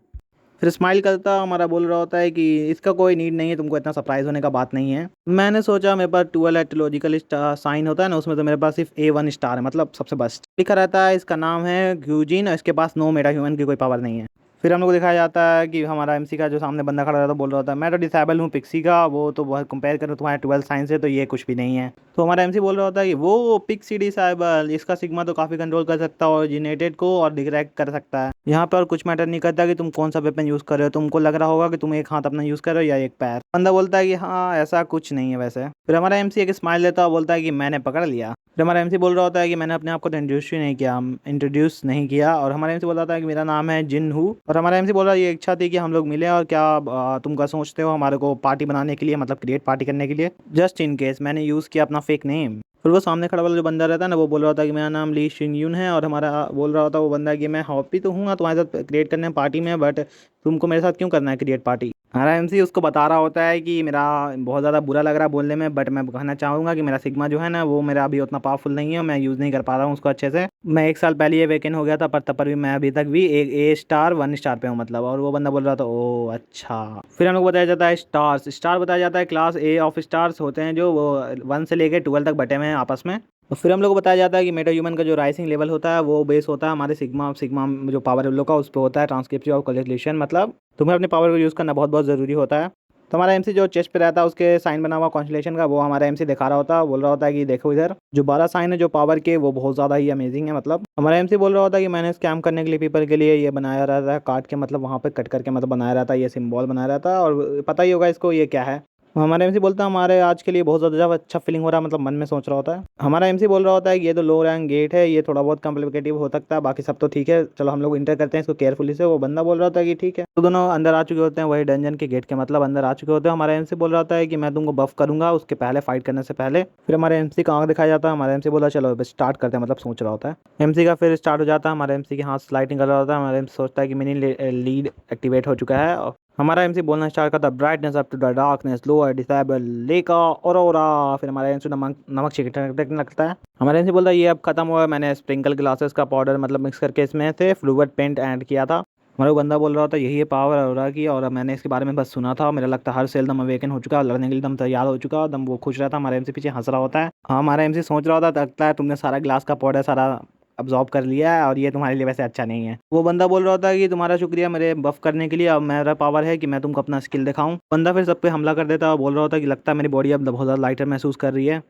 फिर स्माइल करता हमारा बोल रहा होता है कि इसका कोई नीड नहीं है, तुमको इतना सरप्राइज होने का बात नहीं है। मैंने सोचा मेरे पास 12 एस्ट्रोलॉजिकल साइन होता है ना, उसमें तो मेरे पास सिर्फ A1 स्टार है, मतलब सबसे बेस्ट लिखा रहता है। इसका नाम है ग्यूजिन और इसके पास नो मेटा ह्यूमन की कोई पावर नहीं है। फिर हम लोग को दिखाया जाता है कि हमारा एमसी का जो सामने बंदा खड़ा रहता है बोल रहा होता है मैं तो डिसेबल हूँ पिक्सी का, वो तो बहुत कंपेयर करो तुम्हारे 12 साइंस से तो ये कुछ भी नहीं है। तो हमारा एमसी बोल रहा होता है कि वो पिक्सी डिसेबल, इसका सिग्मा तो काफ़ी कंट्रोल कर सकता है ओरिजिनेटेड को और डिरेक्ट कर सकता है। यहाँ पे और कुछ मैटर नहीं करता कि तुम कौन सा वेपन यूज़ कर रहे हो, तुमको लग रहा होगा कि तुम एक हाथ अपना यूज़ कर रहे हो या एक पैर। बंदा बोलता है कि हाँ ऐसा कुछ नहीं है वैसे। फिर हमारा एमसी एक स्माइल देता है, बोलता है कि मैंने पकड़ लिया। फिर हमारा एमसी बोल रहा होता है कि मैंने अपने आप को इंट्रोड्यूस नहीं किया और हमारा एमसी बोल रहा था कि मेरा नाम है जिन हूँ। और हमारा एमसी बोल रहा है ये इच्छा थी कि हम लोग मिले और क्या तुम क्या सोचते हो हमारे को पार्टी बनाने के लिए, मतलब क्रिएट पार्टी करने के लिए, जस्ट इन केस मैंने यूज़ किया अपना फेक नेम। फिर वो सामने खड़ा वाला जो बंदा रहता है ना वो बोल रहा था कि मेरा नाम ली शिंग यून है और हमारा बोल रहा होता वो बंदा कि मैं हॉपी तो हूँ तुम्हारे साथ क्रिएट करने पार्टी में, बट तुमको मेरे साथ क्यों करना है क्रिएट पार्टी। हमारा एमसी उसको बता रहा होता है कि मेरा बहुत ज़्यादा बुरा लग रहा है बोलने में, बट मैं कहना चाहूँगा कि मेरा सिग्मा जो है ना वो मेरा अभी उतना पावरफुल नहीं है, मैं यूज़ नहीं कर पा रहा हूँ उसको अच्छे से। मैं 1 साल पहले ये वेकेंट हो गया था पर तब पर भी मैं अभी तक भी एक A स्टार 1 स्टार पे हूँ मतलब। और वो बंदा बोल रहा था ओ अच्छा। फिर हम लोग बताया जाता है स्टार्स, स्टार बताया जाता है क्लास A ऑफ स्टार्स होते हैं जो वो 1 से लेकर 12 तक बटे हुए हैं आपस में। और फिर हम लोग को बताया जाता है कि मेटा ह्यूमन का जो राइसिंग लेवल होता है वो बेस होता है हमारे सिग्मा सिग्मा जो पावर है उन लोग का, उस पर होता है ट्रांसक्रिप्शन और कोलेक्शन, मतलब तुम्हें अपने पावर को यूज़ करना बहुत बहुत ज़रूरी होता है। तो हमारा एमसी जो चेस्ट पे रहता है उसके साइन बना हुआ कॉन्स्टलेशन का वो हमारा एमसी दिखा रहा होता है, बोल रहा होता है कि देखो इधर जो 12 साइन है जो पावर के वो बहुत ज़्यादा ही अमेजिंग है। मतलब हमारा एमसी बोल रहा होता है कि मैंने स्कैम करने के लिए पीपल के लिए ये बनाया रहता है काट के, मतलब वहाँ पे कट करके मतलब बनाया रहता है, ये सिंबल बनाया रहता है और पता ही होगा इसको ये क्या है। हमारा एमसी बोलता है हमारे आज के लिए बहुत ज़्यादा अच्छा फीलिंग हो रहा है, मतलब मन में सोच रहा होता है। हमारा एमसी बोल रहा होता है कि ये तो लो रैंक गेट है, ये थोड़ा बहुत कॉम्प्लिकेटिव हो सकता है, बाकी सब तो ठीक है, चलो हम लोग इंटर करते हैं इसको केयरफुली से। वो बंदा बोल रहा होता है कि ठीक है। तो दोनों अंदर आ चुके होते हैं वही डंजन के गेट के, मतलब अंदर आ चुके होते हैं। हमारा एमसी बोल रहा होता है कि मैं तुमको बफ करूंगा उसके पहले फाइट करने से पहले। फिर हमारे एमसी का आंख दिखाया जाता है, हमारा एमसी बोला चलो बस स्टार्ट करते हैं, मतलब सोच रहा होता है एमसी का। फिर स्टार्ट हो जाता है, हमारे एमसी के हाथ स्लाइडिंग कर रहा होता है, हमारा एमसी सोचता है कि मिनी लीड एक्टिवेट हो चुका है। हमारा एमसी बोलना स्टार्ट करता है brightness up to the darkness lower disable लेका औरोरा। फिर हमारा एमसी नमक नमक छिड़कने लगता है। हमारा एमसी बोलता है ये अब खत्म हुआ है, मैंने स्प्रिंकल ग्लासेस का पाउडर मतलब मिक्स करके इसमें से फ्लूइड पेंट ऐड किया था। हमारा बंदा बोल रहा था यही है पावर औरा की, और मैंने इसके बारे में बस सुना था, मेरा लगता है हर सेल दम अवेकन हो चुका है, लड़ने के लिए दम तैयार हो चुका है, दम वो खुश रहता है। हमारे एमसी पीछे हंस रहा होता है। हाँ हमारा एमसी सोच रहा होता लगता है तुमने सारा ग्लास का पाउडर सारा अब्जॉर्ब कर लिया है और ये तुम्हारे लिए वैसे अच्छा नहीं है। वो बंदा बोल रहा होता है कि तुम्हारा शुक्रिया मेरे बफ करने के लिए, अब मेरा पावर है कि मैं तुमको अपना स्किल दिखाऊं। बंदा फिर सब पे हमला कर देता है और बोल रहा होता है कि लगता है मेरी बॉडी अब बहुत ज़्यादा लाइटर महसूस कर रही है।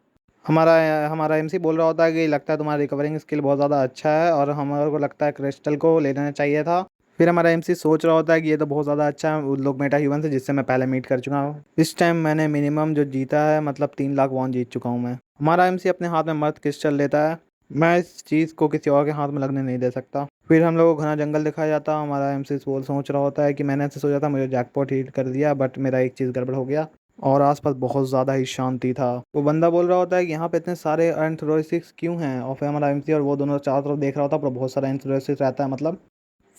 हमारा हमारा एमसी बोल रहा होता है कि लगता है तुम्हारा रिकवरिंग स्किल बहुत ज़्यादा अच्छा है और हमारे को लगता है क्रिस्टल को ले लेना चाहिए था। फिर हमारा एमसी सोच रहा होता है कि ये तो बहुत ज़्यादा अच्छा है, उन लोग मेटा ह्यूमन से जिससे मैं पहले मीट कर चुका हूँ। इस टाइम मैंने मिनिमम जो जीता है मतलब 3 लाख वॉन जीत चुका हूँ मैं। हमारा एमसी अपने हाथ में मर्द क्रिस्टल लेता है, मैं इस चीज़ को किसी और के हाथ में लगने नहीं दे सकता। फिर हम लोग को घना जंगल दिखाया जाता। हमारा एमसी बोल सोच रहा होता है कि मैंने ऐसे सोचा था मुझे जैकपॉट हिट कर दिया, बट मेरा एक चीज़ गड़बड़ हो गया और आसपास बहुत ज़्यादा ही शांति था। वो बंदा बोल रहा होता है कि यहाँ पे इतने सारे एंथ्रोसिस क्यों हैं, और फिर हमारा एमसी और वो दोनों चारों तरफ देख रहा होता है पर बहुत सारा एंथ्रोसिस रहता है मतलब।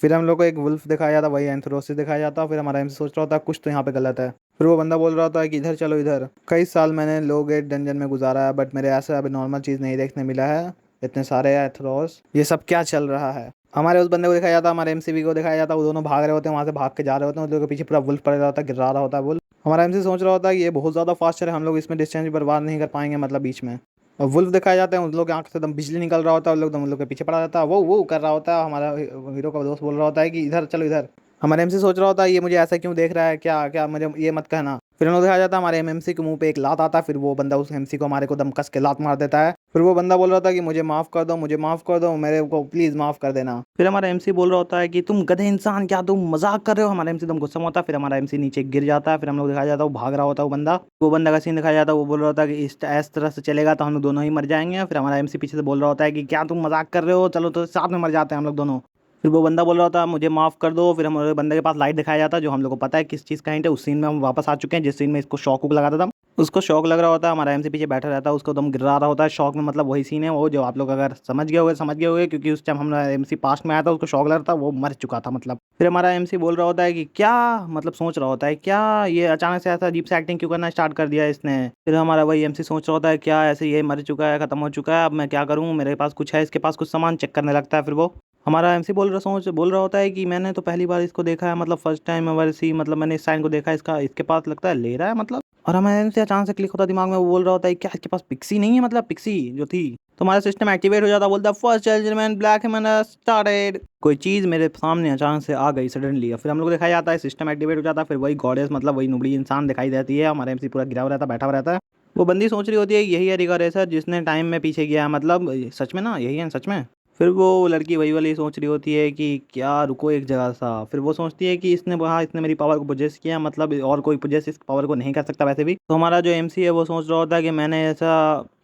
फिर हम लोग को एक वुल्फ दिखाया जाता, वही एंथ्रोसिस दिखाया जाता। फिर हमारा एमसी सोच रहा होता है कुछ तो यहाँ पे गलत है। फिर वो बंदा बोल रहा होता है कि इधर चलो इधर, कई साल मैंने लो गेट डंजन में गुजारा है बट मेरे ऐसा अभी नॉर्मल चीज़ नहीं देखने मिला है, इतने सारे एथरोस ये सब क्या चल रहा है। हमारे उस बंदे को दिखाया जाता, हमारे एमसीबी को दिखाया जाता, वो दोनों भाग रहे होते हैं वहाँ से, भाग के जा रहे होते हैं, उन लोगों के पीछे पूरा वुल्फ पड़ रहा होता है, गिरा रहा होता है वुल्फ। हमारा एमसी सोच रहा होता है कि ये बहुत ज़्यादा फास्ट है, हम लोग इसमें डिस्टेंस बर्बाद नहीं कर पाएंगे मतलब बीच में। और वुल्फ दिखाए जाते हैं, उन लोग की आंख से दम बिजली निकल रहा होता है, उन लोग दम उन लोग के पीछे पड़ा रहता है, वो कर रहा होता है। हमारा हीरो का दोस्त बोल रहा होता है कि इधर चलो इधर। हमारे एमसी सोच रहा होता है ये मुझे ऐसा क्यों देख रहा है, क्या क्या मुझे ये मत कहना। फिर हम लोग दिखाया जाता है हमारे एमएमसी के मुंह पे एक लात आता है, फिर वो बंदा उस एमसी को हमारे को दम कस के लात मार देता है। फिर वो बंदा बोल रहा था कि मुझे माफ़ कर दो, मुझे माफ़ कर दो, मेरे को प्लीज़ माफ़ कर देना। फिर हमारा एमसी बोल रहा होता है कि तुम गधे इंसान, क्या तुम मजाक कर रहे हो। हमारा एमसी दम गुस्सा में होता है, फिर हमारा एमसी नीचे गिर जाता है। फिर हम लोग दिखाया जाता है वो भाग रहा होता है, वो बंदा का सीन दिखाया जाता है, वो बोल रहा होता है कि इस तरह से चलेगा तो हम लोग दोनों ही मर जाएंगे। फिर हमारा एमसी पीछे से बोल रहा होता है कि क्या तुम मजाक कर रहे हो, चलो तो साथ में मर जाते हैं हम लोग दोनों। फिर वो बंदा बोल रहा था मुझे माफ़ कर दो। फिर हमारे बंदे के पास लाइट दिखाया जाता है जो हम लोग को पता है किस चीज़ का हिंट है। उस सीन में हम वापस आ चुके हैं जिस सीन में इसको शॉक वूक लगाता था, उसको शौक लग रहा होता है। हमारा एमसी पीछे बैठा रहता है, उसको दम गिरा रहा होता है शौक में, मतलब वही सीन है वो जो आप लोग अगर समझ गए होगे क्योंकि उस टाइम हमारा एमसी पास्ट में आया था, उसको शौक लग रहा था, वो मर चुका था मतलब। फिर हमारा एमसी बोल रहा होता है कि क्या मतलब सोच रहा होता है क्या ये अचानक से ऐसा अजीब से एक्टिंग क्यों करना स्टार्ट कर दिया इसने। फिर हमारा वही एमसी सोच रहा होता है क्या ऐसे ये मर चुका है, खत्म हो चुका है, अब मैं क्या करूँ, मेरे पास कुछ है, इसके पास कुछ सामान चेक करने लगता है। फिर वो हमारा एमसी बोल रहा होता है कि मैंने तो पहली बार इसको देखा है, मतलब फर्स्ट टाइम एवर सी, मतलब मैंने इस साइन को देखा है, इसका इसके पास लगता है ले रहा है मतलब। और हमारे एमसी अचानक से क्लिक होता है दिमाग में, वो बोल रहा होता है क्या इसके पास पिक्सी नहीं है, मतलब पिक्सी जो थी। तो हमारा सिस्टम एक्टिवेट हो जाता है, बोलता है फर्स्ट एलिमेंट ब्लैक मैंने स्टार्टेड। कोई चीज मेरे सामने अचानक से आ गई सडनली, फिर हम लोग दिखाया जाता है सिस्टम एक्टिवेट हो जाता है, फिर वही गॉडेस मतलब वही नुबड़ी इंसान दिखाई देती है। हमारा एमसी पूरा गिरा हुआ रहता है, बैठा हुआ रहता है। वो बंदी सोच रही होती है यही है रिका रेसर जिसने टाइम में पीछे किया है, मतलब सच में ना यही है सच में। फिर वो लड़की वही वाली सोच रही होती है कि क्या रुको एक जगह सा, फिर वो सोचती है कि इसने वहाँ इसने मेरी पावर को पोजेस किया, मतलब और कोई पोजेस इस पावर को नहीं कर सकता वैसे भी। तो हमारा जो एमसी है वो सोच रहा होता है कि मैंने ऐसा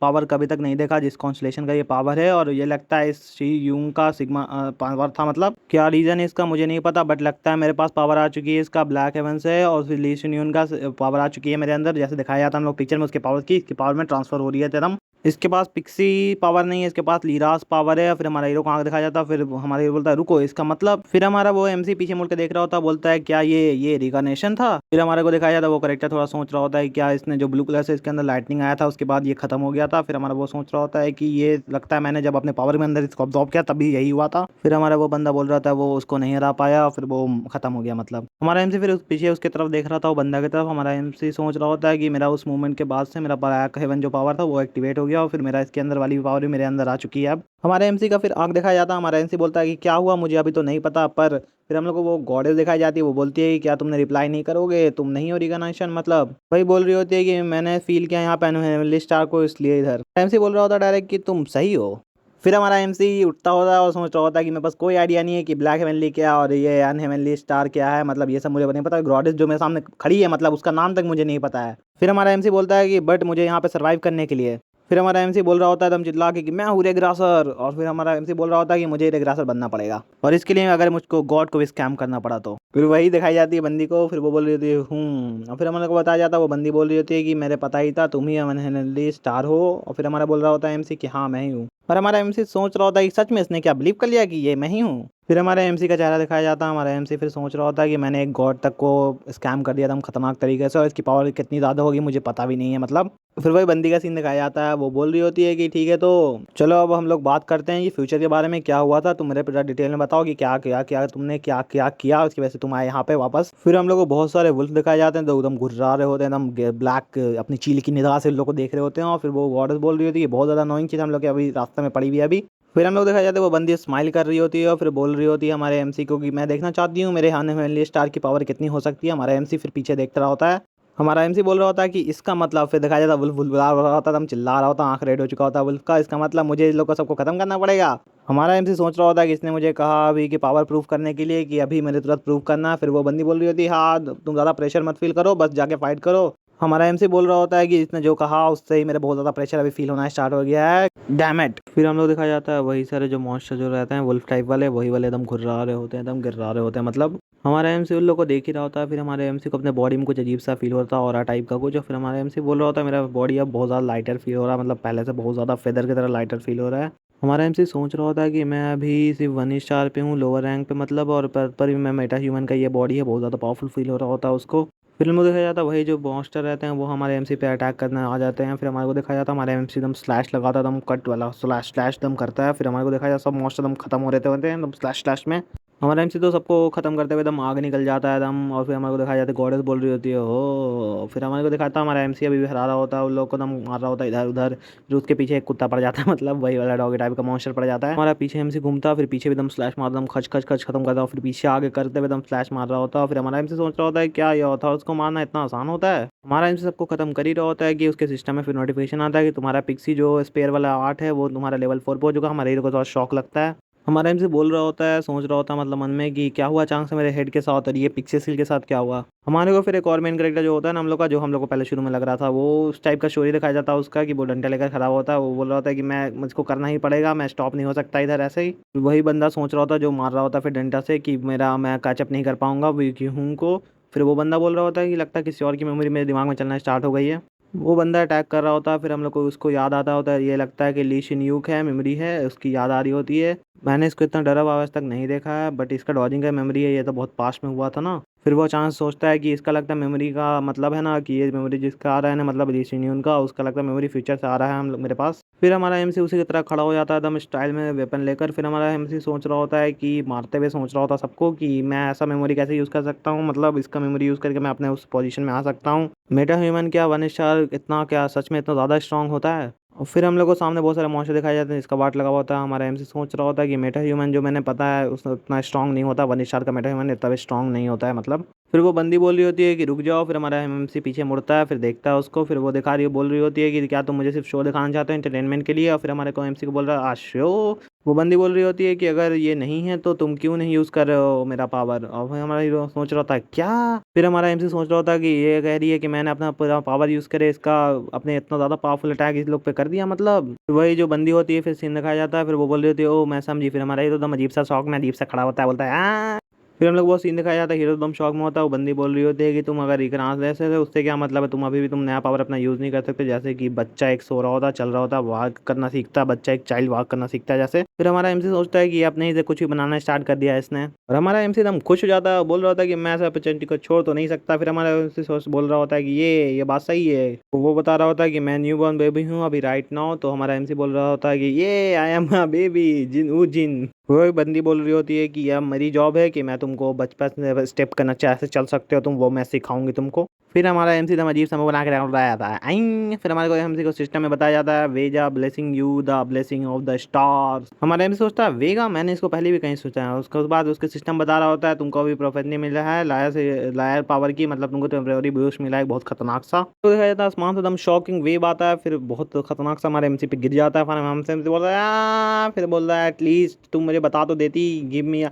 पावर कभी तक नहीं देखा जिस कॉन्स्टलेशन का ये पावर है, और ये लगता है इस शी यूंग का सिग्मा पावर था, मतलब क्या रीजन है इसका मुझे नहीं पता, बट लगता है मेरे पास पावर आ चुकी है इसका ब्लैक हेवन से, और फिर ली शन यून का पावर आ चुकी है मेरे अंदर, जैसे दिखाया जाता है हम लोग पिक्चर में उसके पावर की, इसकी पावर में ट्रांसफर हो रही है एकदम। इसके पास पिक्सी पावर नहीं है, इसके पास लीरास पावर है। फिर हमारा हीरो को आंख दिखाया जाता है, फिर हमारा हीरो बोलता है रुको इसका मतलब, फिर हमारा वो एमसी पीछे मुड़ के देख रहा होता है, बोलता है क्या ये रिकॉग्निशन था। फिर हमारे को दिखाया जाता है वो करेक्टर थोड़ा सोच रहा होता है क्या इसने जो ब्लू कलर से इसके अंदर लाइटनिंग आया था उसके बाद ये खत्म हो गया था। फिर हमारा वो सोच रहा होता है कि ये लगता है मैंने जब अपने पावर में अंदर इसको ऑब्जॉर्व किया तभी यही हुआ था। फिर हमारा वो बंदा बोल रहा था वो उसको नहीं हरा पाया, फिर वो खत्म हो गया मतलब। हमारा एमसी फिर पीछे उसके तरफ देख रहा था, वो बंदा की तरफ। हमारा एमसी सोच रहा होता है कि मेरा उस मूवमेंट के बाद से मेरा ब्लैक हेवन जो पावर था वो एक्टिवेट हो गया, और फिर मेरा इसके अंदर वाली पावर भी मेरे अंदर आ चुकी है अब। हमारे एमसी का फिर आंख दिखाया जाता है, हमारा एमसी बोलता है कि क्या हुआ मुझे अभी तो नहीं पता, पर फिर हम लोग को वो गॉडेस दिखाई जाती है, वो बोलती है कि क्या तुमने रिप्लाई नहीं करोगे, तुम नहीं हो रिकॉग्निशन, मतलब वही बोल रही होती है कि मैंने फील किया यहाँ पे एनिमल स्टार को इसलिए इधर। एमसी बोल रहा होता है डायरेक्ट कि तुम सही हो। फिर हमारा एमसी उठता होता है और सोच रहा होता है कि मेरे पास कोई आइडिया नहीं है कि ब्लैक हेवनली क्या और ये अनहेवनली स्टार क्या है, मतलब ये सब मुझे नहीं पता, गॉडेस जो मेरे सामने खड़ी है मतलब उसका नाम तक मुझे नहीं पता है। फिर हमारा एमसी बोलता है कि बट मुझे यहाँ पे सर्वाइव करने के लिए। फिर हमारा एमसी बोल रहा होता है एकदम चिल्ला के कि मैं हूँ रेग्रासर, और फिर हमारा एमसी बोल रहा होता है कि मुझे रेग्रासर बनना पड़ेगा, और इसके लिए अगर मुझको गॉड को भी स्कैम करना पड़ा तो। फिर वही दिखाई जाती है बंदी को, फिर वो बोल रही होती है और फिर हमारे को बताया जाता है वो बंदी बोल रही होती है कि मेरे पता ही था तुम ही अनहेवनली स्टार हो, और फिर हमारा बोल रहा होता है एमसी कि हाँ मैं ही हूँ। और हमारा एमसी सोच रहा होता है कि सच में इसने क्या बिलीव कर लिया कि ये मैं ही हूँ। फिर हमारे एमसी का चेहरा दिखाया जाता है, हमारा एमसी फिर सोच रहा होता है कि मैंने एक गॉड तक को स्कैम कर दिया था खतरनाक तरीके से, और इसकी पावर कितनी ज़्यादा होगी मुझे पता भी नहीं है मतलब। फिर वही बंदी का सीन दिखाया जाता है, वो बोल रही होती है कि ठीक है तो चलो अब हम लोग बात करते हैं कि फ्यूचर के बारे में क्या हुआ था, तुम मेरे पूरा डिटेल में बताओ कि क्या क्या क्या तुमने क्या क्या किया उसकी वजह से तुम आए यहाँ पे वापस। फिर हम लोग को बहुत सारे वुल्फ दिखाए जाते हैं, तो एकदम घुर्रा रहे होते हैं, एकदम ब्लैक अपनी चील की निगाह से लोग को देख रहे होते हैं, और फिर वो गॉडेस बोल रही होती है बहुत ज़्यादा अनोइंग चीज़ हम लोग के अभी रास्ते में पड़ी हुई है अभी। फिर हम लोग देखा जाता है वो बंदी स्माइल कर रही होती है, और फिर बोल रही होती है हमारे एमसी को कि मैं देखना चाहती हूँ मेरे अनहेवनली स्टार की पावर कितनी हो सकती है। हमारा एमसी फिर पीछे देखता रहा होता है, हमारा एमसी बोल रहा होता है कि इसका मतलब, फिर दिखाया जाता है वुल्फ बुला रहा होता है, हम चिल्ला रहा होता है, आंख रेड हो चुका होता है वुल्फ का, इसका मतलब मुझे इन लोग को सबको खत्म करना पड़ेगा। हमारा एमसी सोच रहा होता है कि इसने मुझे कहा अभी कि पावर प्रूफ करने के लिए कि अभी मेरे तुरंत प्रूफ करना है। फिर वो बंदी बोल रही होती है हाँ तुम ज़्यादा प्रेशर मत फील करो, बस जाके फाइट करो। हमारा एमसी बोल रहा होता है कि इसने जो कहा उससे ही मेरे बहुत ज़्यादा प्रेशर अभी फील होना स्टार्ट हो गया है, डैम इट। फिर हम लोग दिखाया जाता है वही सारे जो मॉन्स्टर जो रहते हैं वुल्फ टाइप वाले, वही वाले एकदम घुर्रा रहे होते हैं, एकदम गिर्रा रहे होते हैं मतलब। हमारा एमसी उन लोग को देख ही रहा होता है, फिर हमारे एमसी को अपने बॉडी में कुछ अजीब सा फील होता है और टाइप का कुछ, और फिर हमारे एमसी बोल रहा होता है मेरा बॉडी अब बहुत ज़्यादा लाइटर फील हो रहा है, मतलब पहले से बहुत ज़्यादा फेदर की तरह लाइटर फील हो रहा है। हमारा एमसी सोच रहा होता है कि मैं अभी सिर्फ 1 स्टार पे हूँ, लोअर रैंक पे मतलब, और पर भी मैं मेटा ह्यूमन का ये बॉडी है, बहुत ज़्यादा पावरफुल फील हो रहा होता है उसको। फिर में देखा जाता है वही जो मॉन्स्टर रहते हैं वो हमारे एमसी पे अटैक करने आ जाते हैं। फिर हमारे को दिखाया जाता है हमारे एमसी एकदम स्लैश लगाता है, एकदम कट वाला स्लैश स्लैश दम करता है। फिर हमारे को दिखाया जाता है सब मॉन्स्टर एकदम खत्म हो रहते होते हैं एकदम स्लैश स्लैश में। हमारा एमसी तो सबको खत्म करते हुए एकदम आग निकल जाता है एकदम, और फिर हमारे को दिखाया जाता है गॉडेस बोल रही होती है हो। फिर हमारे को दिखाता है हमारा एमसी अभी भी हरा रहा होता है, उन लोग को एकदम मार रहा होता है इधर उधर। फिर उसके पीछे एक कुत्ता पड़ जाता है मतलब वही वाला डॉगी टाइप का मॉन्स्टर पड़ जाता है, हमारा पीछे एमसी घूमता है, फिर पीछे भी एकदम स्लैश मार एकदम खच खच खच खत्म करता है, फिर पीछे आगे करते हुए एकदम स्लैश मार रहा होता है। फिर हमारा एमसी सोच रहा होता है क्या ये होता है उसको मारना इतना आसान होता है। हमारा एमसी सबको खत्म कर ही रहा होता है कि उसके सिस्टम में फिर नोटिफिकेशन आता है कि तुम्हारा पिक्सी जो स्पेयर वाला आर्ट है वो तुम्हारा लेवल 4 पे हो चुका। हमारे हीरो को थोड़ा शौक लगता है, हमारा एमसी बोल रहा होता है सोच रहा होता है मतलब मन में कि क्या हुआ अचानक से मेरे हेड के साथ और ये पिक्सी स्किल के साथ क्या हुआ। हमारे को फिर एक और मेन करेक्टर जो होता है ना हम लोग का, जो हम लोग को पहले शुरू में लग रहा था वो उस टाइप का स्टोरी दिखाया जाता है उसका, कि वो डंडा लेकर खड़ा होता है, वो बोल रहा होता है कि मैं मुझको करना ही पड़ेगा, मैं स्टॉप नहीं हो सकता इधर ऐसे ही। वही बंदा सोच रहा होता है जो मार रहा होता है फिर डंडा से कि मैं कैचअप नहीं कर पाऊंगा वीकी हूँ को। फिर वो बंदा बोल रहा होता है कि लगता है किसी और की मेमोरी मेरे दिमाग में चलना स्टार्ट हो गई है। वो बंदा अटैक कर रहा होता है, फिर हम लोग को उसको याद आता होता है, ये लगता है कि ली शिन यूक है मेमोरी है उसकी याद आ रही होती है। मैंने इसको इतना डरा हुआ आज तक नहीं देखा है, बट इसका डॉजिंग का मेमोरी है, ये तो बहुत पास्ट में हुआ था ना। फिर वो अचानक सोचता है कि इसका लगता है मेमोरी का मतलब है ना कि ये मेमोरी जिसका आ रहा है ना, मतलब रीयूनियन का, उसका लगता है मेमोरी फ्यूचर से आ रहा है मेरे पास। फिर हमारा एमसी उसी की तरह खड़ा हो जाता है एकदम स्टाइल में वेपन लेकर। फिर हमारा एमसी सोच रहा होता है कि मारते हुए सोच रहा होता है सबको कि मैं ऐसा मेमोरी कैसे यूज़ कर सकता हूँ, मतलब इसका मेमोरी यूज़ करके मैं अपने उस पोजीशन में आ सकता हूँ। मेटा ह्यूमन क्या वन स्टार इतना क्या सच में इतना ज़्यादा स्ट्रांग होता है। और फिर हम लोग को सामने बहुत सारे मॉन्स्टर दिखाए जाते हैं जिसका वाट लगा हुआ होता है। हमारा एमसी सोच रहा होता है कि मेटा ह्यूमन जो मैंने पता है उस उतना स्ट्रांग नहीं होता, वन स्टार का मेटा ह्यूमन इतना स्ट्रांग नहीं होता है मतलब। फिर वो बंदी बोल रही होती है कि रुक जाओ, फिर हमारा एमसी पीछे मुड़ता है, फिर देखता है उसको, फिर वो दिखा रही बोल रही होती है कि क्या तुम मुझे सिर्फ शो दिखाना चाहते हो एंटरटेनमेंट के लिए। और फिर हमारे को एमसी को बोल रहा है आ शो। वो बंदी बोल रही होती है कि अगर ये नहीं है तो तुम क्यों नहीं यूज़ कर रहे हो मेरा पावर। और फिर हमारा हीरो सोच रहा होता है क्या। फिर हमारा एमसी सोच रहा होता है कि ये कह रही है कि मैंने अपना पूरा पावर यूज़ करे इसका, अपने इतना ज़्यादा पावरफुल अटैक इस लोग पे कर दिया मतलब। फिर वही जो बंदी होती है फिर सीन दिखाया जाता है, फिर वो बोल रही होती है ओ मैं समझी। फिर हमारा हीरो एकदम अजीब सा शौक में अजीब सा खड़ा होता है, बोलता है हाँ। फिर हम लोग वो सीन दिखाया जाता है, हीरो एकदम शौक में होता है। वो बंदी बोल रही होती है कि तुम अगर इकरार ऐसे थे उससे क्या मतलब है, तुम अभी भी तुम नया पावर अपना यूज़ नहीं कर सकते। जैसे कि बच्चा एक सो रहा होता चल रहा होता वॉक करना सीखता है, बच्चा एक चाइल्ड वॉक करना सीखता है जैसे। फिर हमारा एमसी सोचता है कि अपने ही से कुछ भी बनाना स्टार्ट कर दिया है इसने। और हमारा एमसी एकदम खुश हो जाता है, बोल रहा होता है कि मैं ऐसा अपॉर्चुनिटी को छोड़ तो नहीं सकता। फिर हमारा एमसी सोच बोल रहा होता है कि ये बात सही है। वो बता रहा होता है कि मैं न्यू बॉर्न बेबी हूँ अभी राइट नाउ। तो हमारा एमसी बोल रहा होता है कि ये आई एम अ बेबी जिन वो जिन। वो एक बंदी बोल रही होती है कि यह मेरी जॉब है कि मैं तुमको बचपन से स्टेप करना कैसे चल सकते हो तुम, वो मैं सिखाऊंगी तुमको। फिर हमारा एमसी एकदम अजीब सा मुंह बना के रहा जाता है आई। फिर हमारे को एमसी को सिस्टम में बताया जाता है वेजा blessing you the blessing of the stars. हमारा एमसी सोचता है वेगा, मैंने इसको पहले भी कहीं सोचा है। उसके बाद उसके सिस्टम बता रहा होता है तुमको अभी प्रोफेसरी मिल रहा है लायर से लायर पावर की, मतलब तुमको टेम्परेरी बूस्ट मिला है बहुत खतरनाक सा। तो दिखाया जाता है आसमान से एकदम शॉकिंग वेव आता है, फिर बहुत खतरनाक सा हमारे एमसी पे गिर जाता है। फिर हमसे एमसी बोल रहा है फिर बोल रहा है एटलीस्ट तुम मुझे बता तो देती गिव मी।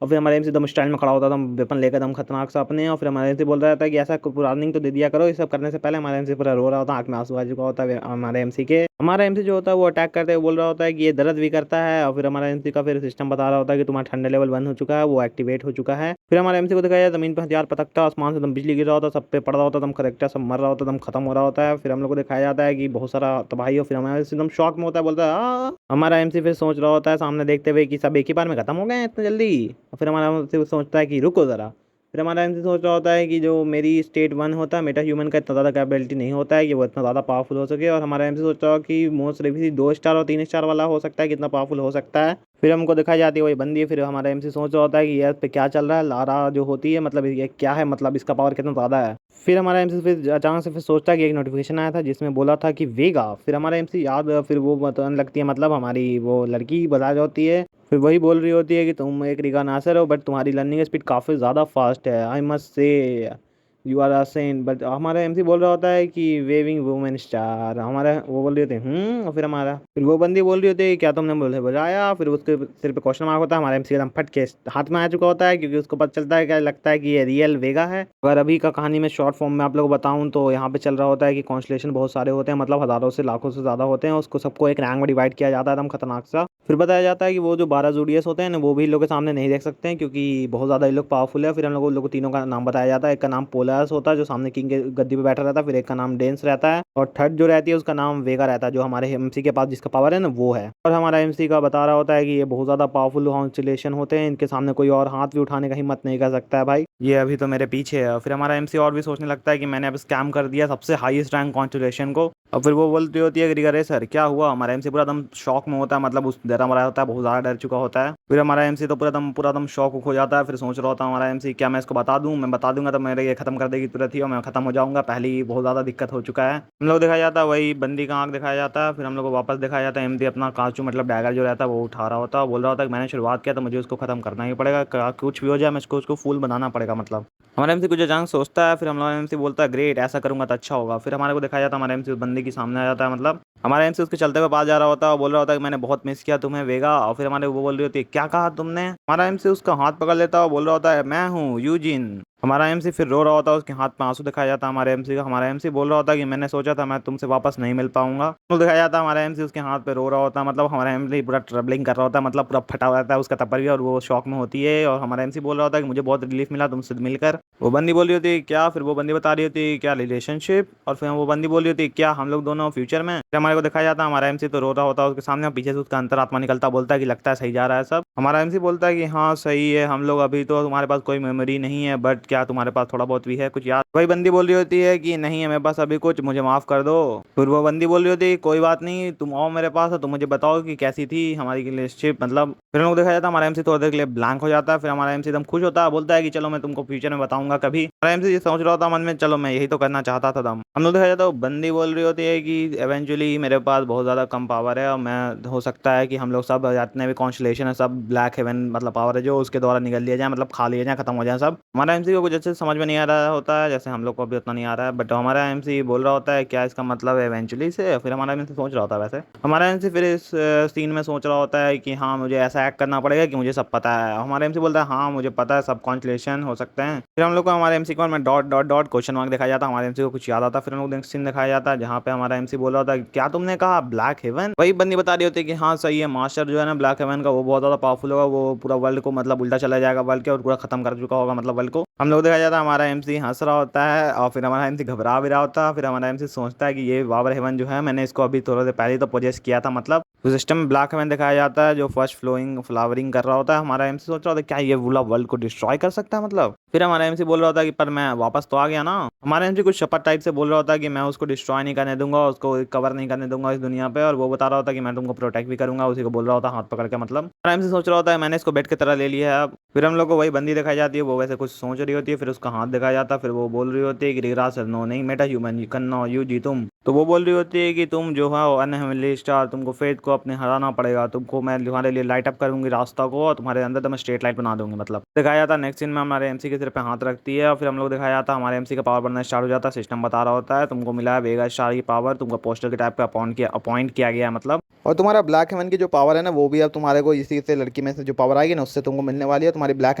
और फिर हमारे एमसी दम स्टाइल में खड़ा होता था वेपन लेकर दम खतरनाक सा अपने। और फिर हमारे एमसी बोल रहा था कि ऐसा वार्निंग तो दे दिया करो, ये सब करने से पहले। हमारा एमसी पूरा रो रहा होता है, आंख में आंसू आ चुका होता है हमारे एमसी के। हमारा एमसी जो होता है वो अटैक करते हुए बोल रहा होता है कि ये दर्द भी करता है। और फिर हमारा एमसी का फिर सिस्टम बता रहा होता है कि तुम्हारा ठंडे लेवल बंद हो चुका है, वो एक्टिवेट हो चुका है। फिर हमारे एमसी को दिखाया जमीन पर हथियार पटकता, आसमान से दम बिजली गिर रहा होता, सब पे पड़ रहा होता, दम करेक्टर सब मर रहा होता, दम खत्म हो रहा होता है। फिर हम लोग को दिखाया जाता है कि बहुत सारा तबाही हो। फिर हमारा एकदम शॉक में होता है, बोलता है हमारा एमसी फिर सोच रहा होता है सामने देखते हुए कि सब एक ही बार में खत्म हो गए हैं इतने जल्दी। और फिर हमारा एमसी सोचता है कि रुको ज़रा। फिर हमारा एमसी सोच रहा होता है कि जो मेरी स्टेट वन होता है मेटा ह्यूमन का इतना ज़्यादा कैपेबिलिटी नहीं होता है कि वो इतना ज़्यादा पावरफुल हो सके। और हमारा एमसी सोच रहा है कि मोस्ट रेफी 2 स्टार और 3 स्टार वाला हो सकता है, कितना पावरफुल हो सकता है। फिर हमको दिखाई जाती है वही बंदी है। फिर हमारा एमसी सोच रहा होता है कि ये पे क्या चल रहा है, लारा जो होती है मतलब ये क्या है, मतलब इसका पावर कितना ज़्यादा है। फिर हमारा एमसी फिर अचानक से फिर सोचता है कि एक नोटिफिकेशन आया था जिसमें बोला था कि वेगा। फिर हमारा एमसी याद फिर वो बताने लगती है, मतलब हमारी वो लड़की बता जाती है। फिर वही बोल रही होती है कि तुम एक रिगानासर हो बट तुम्हारी लर्निंग स्पीड काफ़ी ज़्यादा फास्ट है, I must say you are a saint. But हमारा एमसी बोल रहा होता है कि वेविंग वुमेन स्टार। हमारा वो बोल रहे होते हैं और फिर हमारा फिर वो बंदी बोल रही होती है क्या तुमने बोले बजाया। फिर उसके सिर पे क्वेश्चन मार्क होता है, हमारा एमसी एकदम फट के हाथ में आ चुका होता है क्योंकि उसको पता चलता है क्या लगता है कि ये रियल वेगा है। अगर अभी का कहानी में शॉर्ट फॉर्म में आप लोग को बताऊं तो यहाँ पे चल रहा होता है कि कॉन्स्टलेशन बहुत सारे होते हैं, मतलब हज़ारों से लाखों से ज़्यादा होते हैं, उसको सबको एक रैंक में डिवाइड किया जाता है एकदम खतरनाक सा। फिर बताया जाता है कि वो जो 12 जूडियस होते हैं ना वो भी इन लोग के सामने नहीं देख सकते हैं क्योंकि बहुत ज़्यादा ये लोग पावरफुल है। फिर हम लोग को तीनों का नाम बताया जाता है, एक का नाम पोलास होता है जो सामने किंग के गद्दी पे बैठा रहता है, फिर एक का नाम डेंस रहता है और थर्ड जो रहती है उसका नाम वेगा रहता है जो हमारे एमसी के पास जिसका पावर है ना वो है। और हमारा एमसी का बता रहा होता है कि ये बहुत ज़्यादा पावरफुल कॉन्स्टलेशन होते हैं, इनके सामने कोई और हाथ भी उठाने का हिम्मत नहीं कर सकता है भाई, ये अभी तो मेरे पीछे है। फिर हमारा एमसी और भी सोचने लगता है कि मैंने अब स्कैम कर दिया सबसे हाईएस्ट रैंक कॉन्स्टलेशन को। और फिर वो बोलती होती है कि अरे सर क्या हुआ। हमारा एमसी पूरा एकदम शॉक में होता है, मतलब उस डरा मरा होता है, बहुत ज़्यादा डर चुका होता है। फिर हमारा एमसी तो पूरा दम शॉक हो जाता है। फिर सोच रहा होता है हमारा एमसी क्या मैं इसको बता दूं, मैं बता दूंगा तो मेरे ये खत्म कर देगी तुरंत ही और मैं खत्म हो जाऊंगा, पहले ही बहुत ज़्यादा दिक्कत हो चुका है। हम लोग दिखाया जाता है वही बंदी का आंख दिखाया जाता है। फिर हम लोग को वापस दिखाया जाता है एमसी अपना कांचू मतलब डैगर जो रहता है वो उठा रहा होता है, बोल रहा होता है कि मैंने शुरुआत किया तो मुझे उसको खत्म करना ही पड़ेगा, कुछ भी हो जाए मैं उसको फूल बनाना पड़ेगा मतलब। हमारा एमसी कुछ अचानक सोचता है, फिर हमारा एमसी बोलता है ग्रेट ऐसा करूंगा तो अच्छा होगा। फिर हमारे को दिखाया जाता है हमारा एमसी उस बंदी के सामने आ जाता है, मतलब हमारा एमसी उसके चलते हुए पास जा रहा होता है और बोल रहा होता है कि मैंने बहुत मिस किया तुम्हें वेगा। और फिर हमारे वो बोल रही होती है क्या कहा तुमने। हमारा एमसी उसका हाथ पकड़ लेता है और बोल रहा होता है मैं हूँ यूजिन। हमारा एमसी फिर रो रहा होता है, उसके हाथ में आंसू दिखाया जाता है हमारे एमसी का। हमारा एमसी बोल रहा होता है कि मैंने सोचा था मैं तुमसे वापस नहीं मिल पाऊंगा। तो दिखाया जाता है हमारा एमसी उसके हाथ पे रो रहा होता है, मतलब हमारा एमसी पूरा ट्रबलिंग कर रहा होता है, मतलब पूरा फटा हुआ रहता है उसका तपर भी, और वो शौक में होती है। और हमारा एमसी बोल रहा होता है कि मुझे बहुत रिलीफ मिला तुमसे मिलकर। वो बंदी बोल रही होती है क्या, फिर वो बंदी बता रही होती है क्या रिलेशनशिप, और फिर वो बंदी बोल रही होती है क्या हम लोग दोनों फ्यूचर में। फिर हमारे को दिखाया जाता है हमारा एमसी तो रो रहा होता है उसके सामने, पीछे से उसका अंतरात्मा निकलता बोलता है कि लगता है सही जा रहा है सब। हमारा एमसी बोलता है कि हाँ सही है, हम लोग अभी तो तुम्हारे पास कोई मेमोरी नहीं है, बट क्या तुम्हारे पास थोड़ा बहुत भी है कुछ याद। वही बंदी बोल रही होती है कि नहीं है मेरे पास अभी कुछ, मुझे माफ कर दो। फिर वो बंदी बोल रही होती है कोई बात नहीं, तुम आओ मेरे पास और तुम मुझे बताओ कि कैसी थी हमारी रिलेशनशिप, मतलब। फिर हम लोग देखा जाता है हमारा एमसी थोड़ी देर के लिए ब्लैंक हो जाता है। फिर हमारा एमसी एकदम खुश होता है, बोलता है कि चलो मैं तुमको फ्यूचर में बताऊंगा कभी। हमारा एमसी ये सोच रहा होता मन में, चलो मैं यही तो करना चाहता था दम। हम लोग देखा जाता है वो बंदी बोल रही होती है कि एवेंचुअली मेरे पास बहुत ज्यादा कम पावर है, और मैं हो सकता है कि हम लोग सब जितने भी कॉन्स्टलेशन है सब ब्लैक हेवन मतलब पावर है जो उसके द्वारा निकल लिया जाए, मतलब खा लिया जाए, खत्म हो जाए सब। हमारा एमसी को कुछ अच्छे से समझ में नहीं आ रहा होता है, जैसे हम लोग को अभी उतना नहीं आ रहा है, बट हमारा एमसी बोल रहा होता है क्या इसका मतलब है इवेंचुअली से। फिर हमारा एमसी सोच रहा होता है, वैसे हमारा एमसी फिर इस सीन में सोच रहा होता है कि हाँ मुझे ऐसा एक्ट करना पड़ेगा कि मुझे सब पता है। हमारा एमसी बोलता है हाँ मुझे पता है सब कॉन्स्टलेशन हो सकते हैं। फिर हम लोग को हमारे एमसी को में dot dot dot question mark दिखाया जाता है, हमारे एमसी को कुछ याद आता है। फिर हम लोग नेक्स्ट सीन दिखाया जाता है जहाँ पे हमारा एमसी बोल रहा होता है क्या तुमने कहा ब्लैक हेवन। वही बंदी बता रही होती है कि हाँ सही है, मास्टर जो है ना ब्लैक हेवन का वो बहुत ज्यादा पावरफुल होगा, वो पूरा वर्ल्ड को मतलब उल्टा चला जाएगा वर्ल्ड के, और पूरा खत्म कर चुका होगा मतलब वर्ल्ड को। हम लोग देखा जाता है हमारा एमसी हंस रहा होता है, और फिर हमारा एमसी घबरा भी रहा होता है। फिर हमारा एमसी सोचता है कि ये बाबर हेवन जो है मैंने इसको अभी थोड़ा देर पहले तो पोजेस किया था, मतलब उस सिस्टम में ब्लैक हेवन दिखाया जाता है जो फर्स्ट फ्लावरिंग कर रहा होता है। हमारा एमसी सोच रहा होता है क्या ये पूरा वर्ल्ड को डिस्ट्रॉय कर सकता है, मतलब। फिर हमारा एमसी बोल रहा होता है कि पर मैं वापस तो आ गया ना। हमारा एमसी कुछ शपथ टाइप से बोल रहा होता है कि मैं उसको डिस्ट्रॉय नहीं करने दूंगा, उसको कवर नहीं करने दूंगा इस दुनिया पे, और वो बता रहा होता है कि मैं तुमको प्रोटेक्ट भी करूंगा, उसी को बोल रहा होता है हाथ पकड़ के, मतलब हमारा एमसी सोच रहा होता है मैंने इसको बेट की तरह ले लिया है अब। फिर हम लोग को वही बंदी दिखाई जाती है, वो वैसे कुछ सोच रही होती है, फिर उसका हाथ दिखाया जाता है। फिर वो बोल रही होती है कि रिग्रास नो नहीं meta human you can know you जी तुम। तो वो बोल रही होती है कि तुम जो है अनहेवनली स्टार, तुमको फेथ को अपने हराना पड़ेगा, तुमको मैं तुम्हारे लिए लाइट अप करूंगी रास्ता को, और तुम्हारे अंदर तो मैं स्ट्रेट लाइट बना दूंगी, मतलब दिखाया जाता है नेक्स्ट सीन में हमारे एमसी के सिर पे हाथ रखती है, और फिर हम लोग दिखाया जाता है हमारे एमसी का पावर बढ़ना स्टार्ट हो जाता है। सिस्टम बता रहा होता है तुमको मिला है वेगा स्टार की पावर, तुमको पोस्टर के टाइप पे अपॉइंट किया गया है, मतलब। और तुम्हारा ब्लैक हेवन की जो पावर है ना वो भी अब तुम्हारे को इसी से लड़की में से जो पावर आएगी ना उससे तुमको मिलने वाली है। तुम्हारी ब्लैक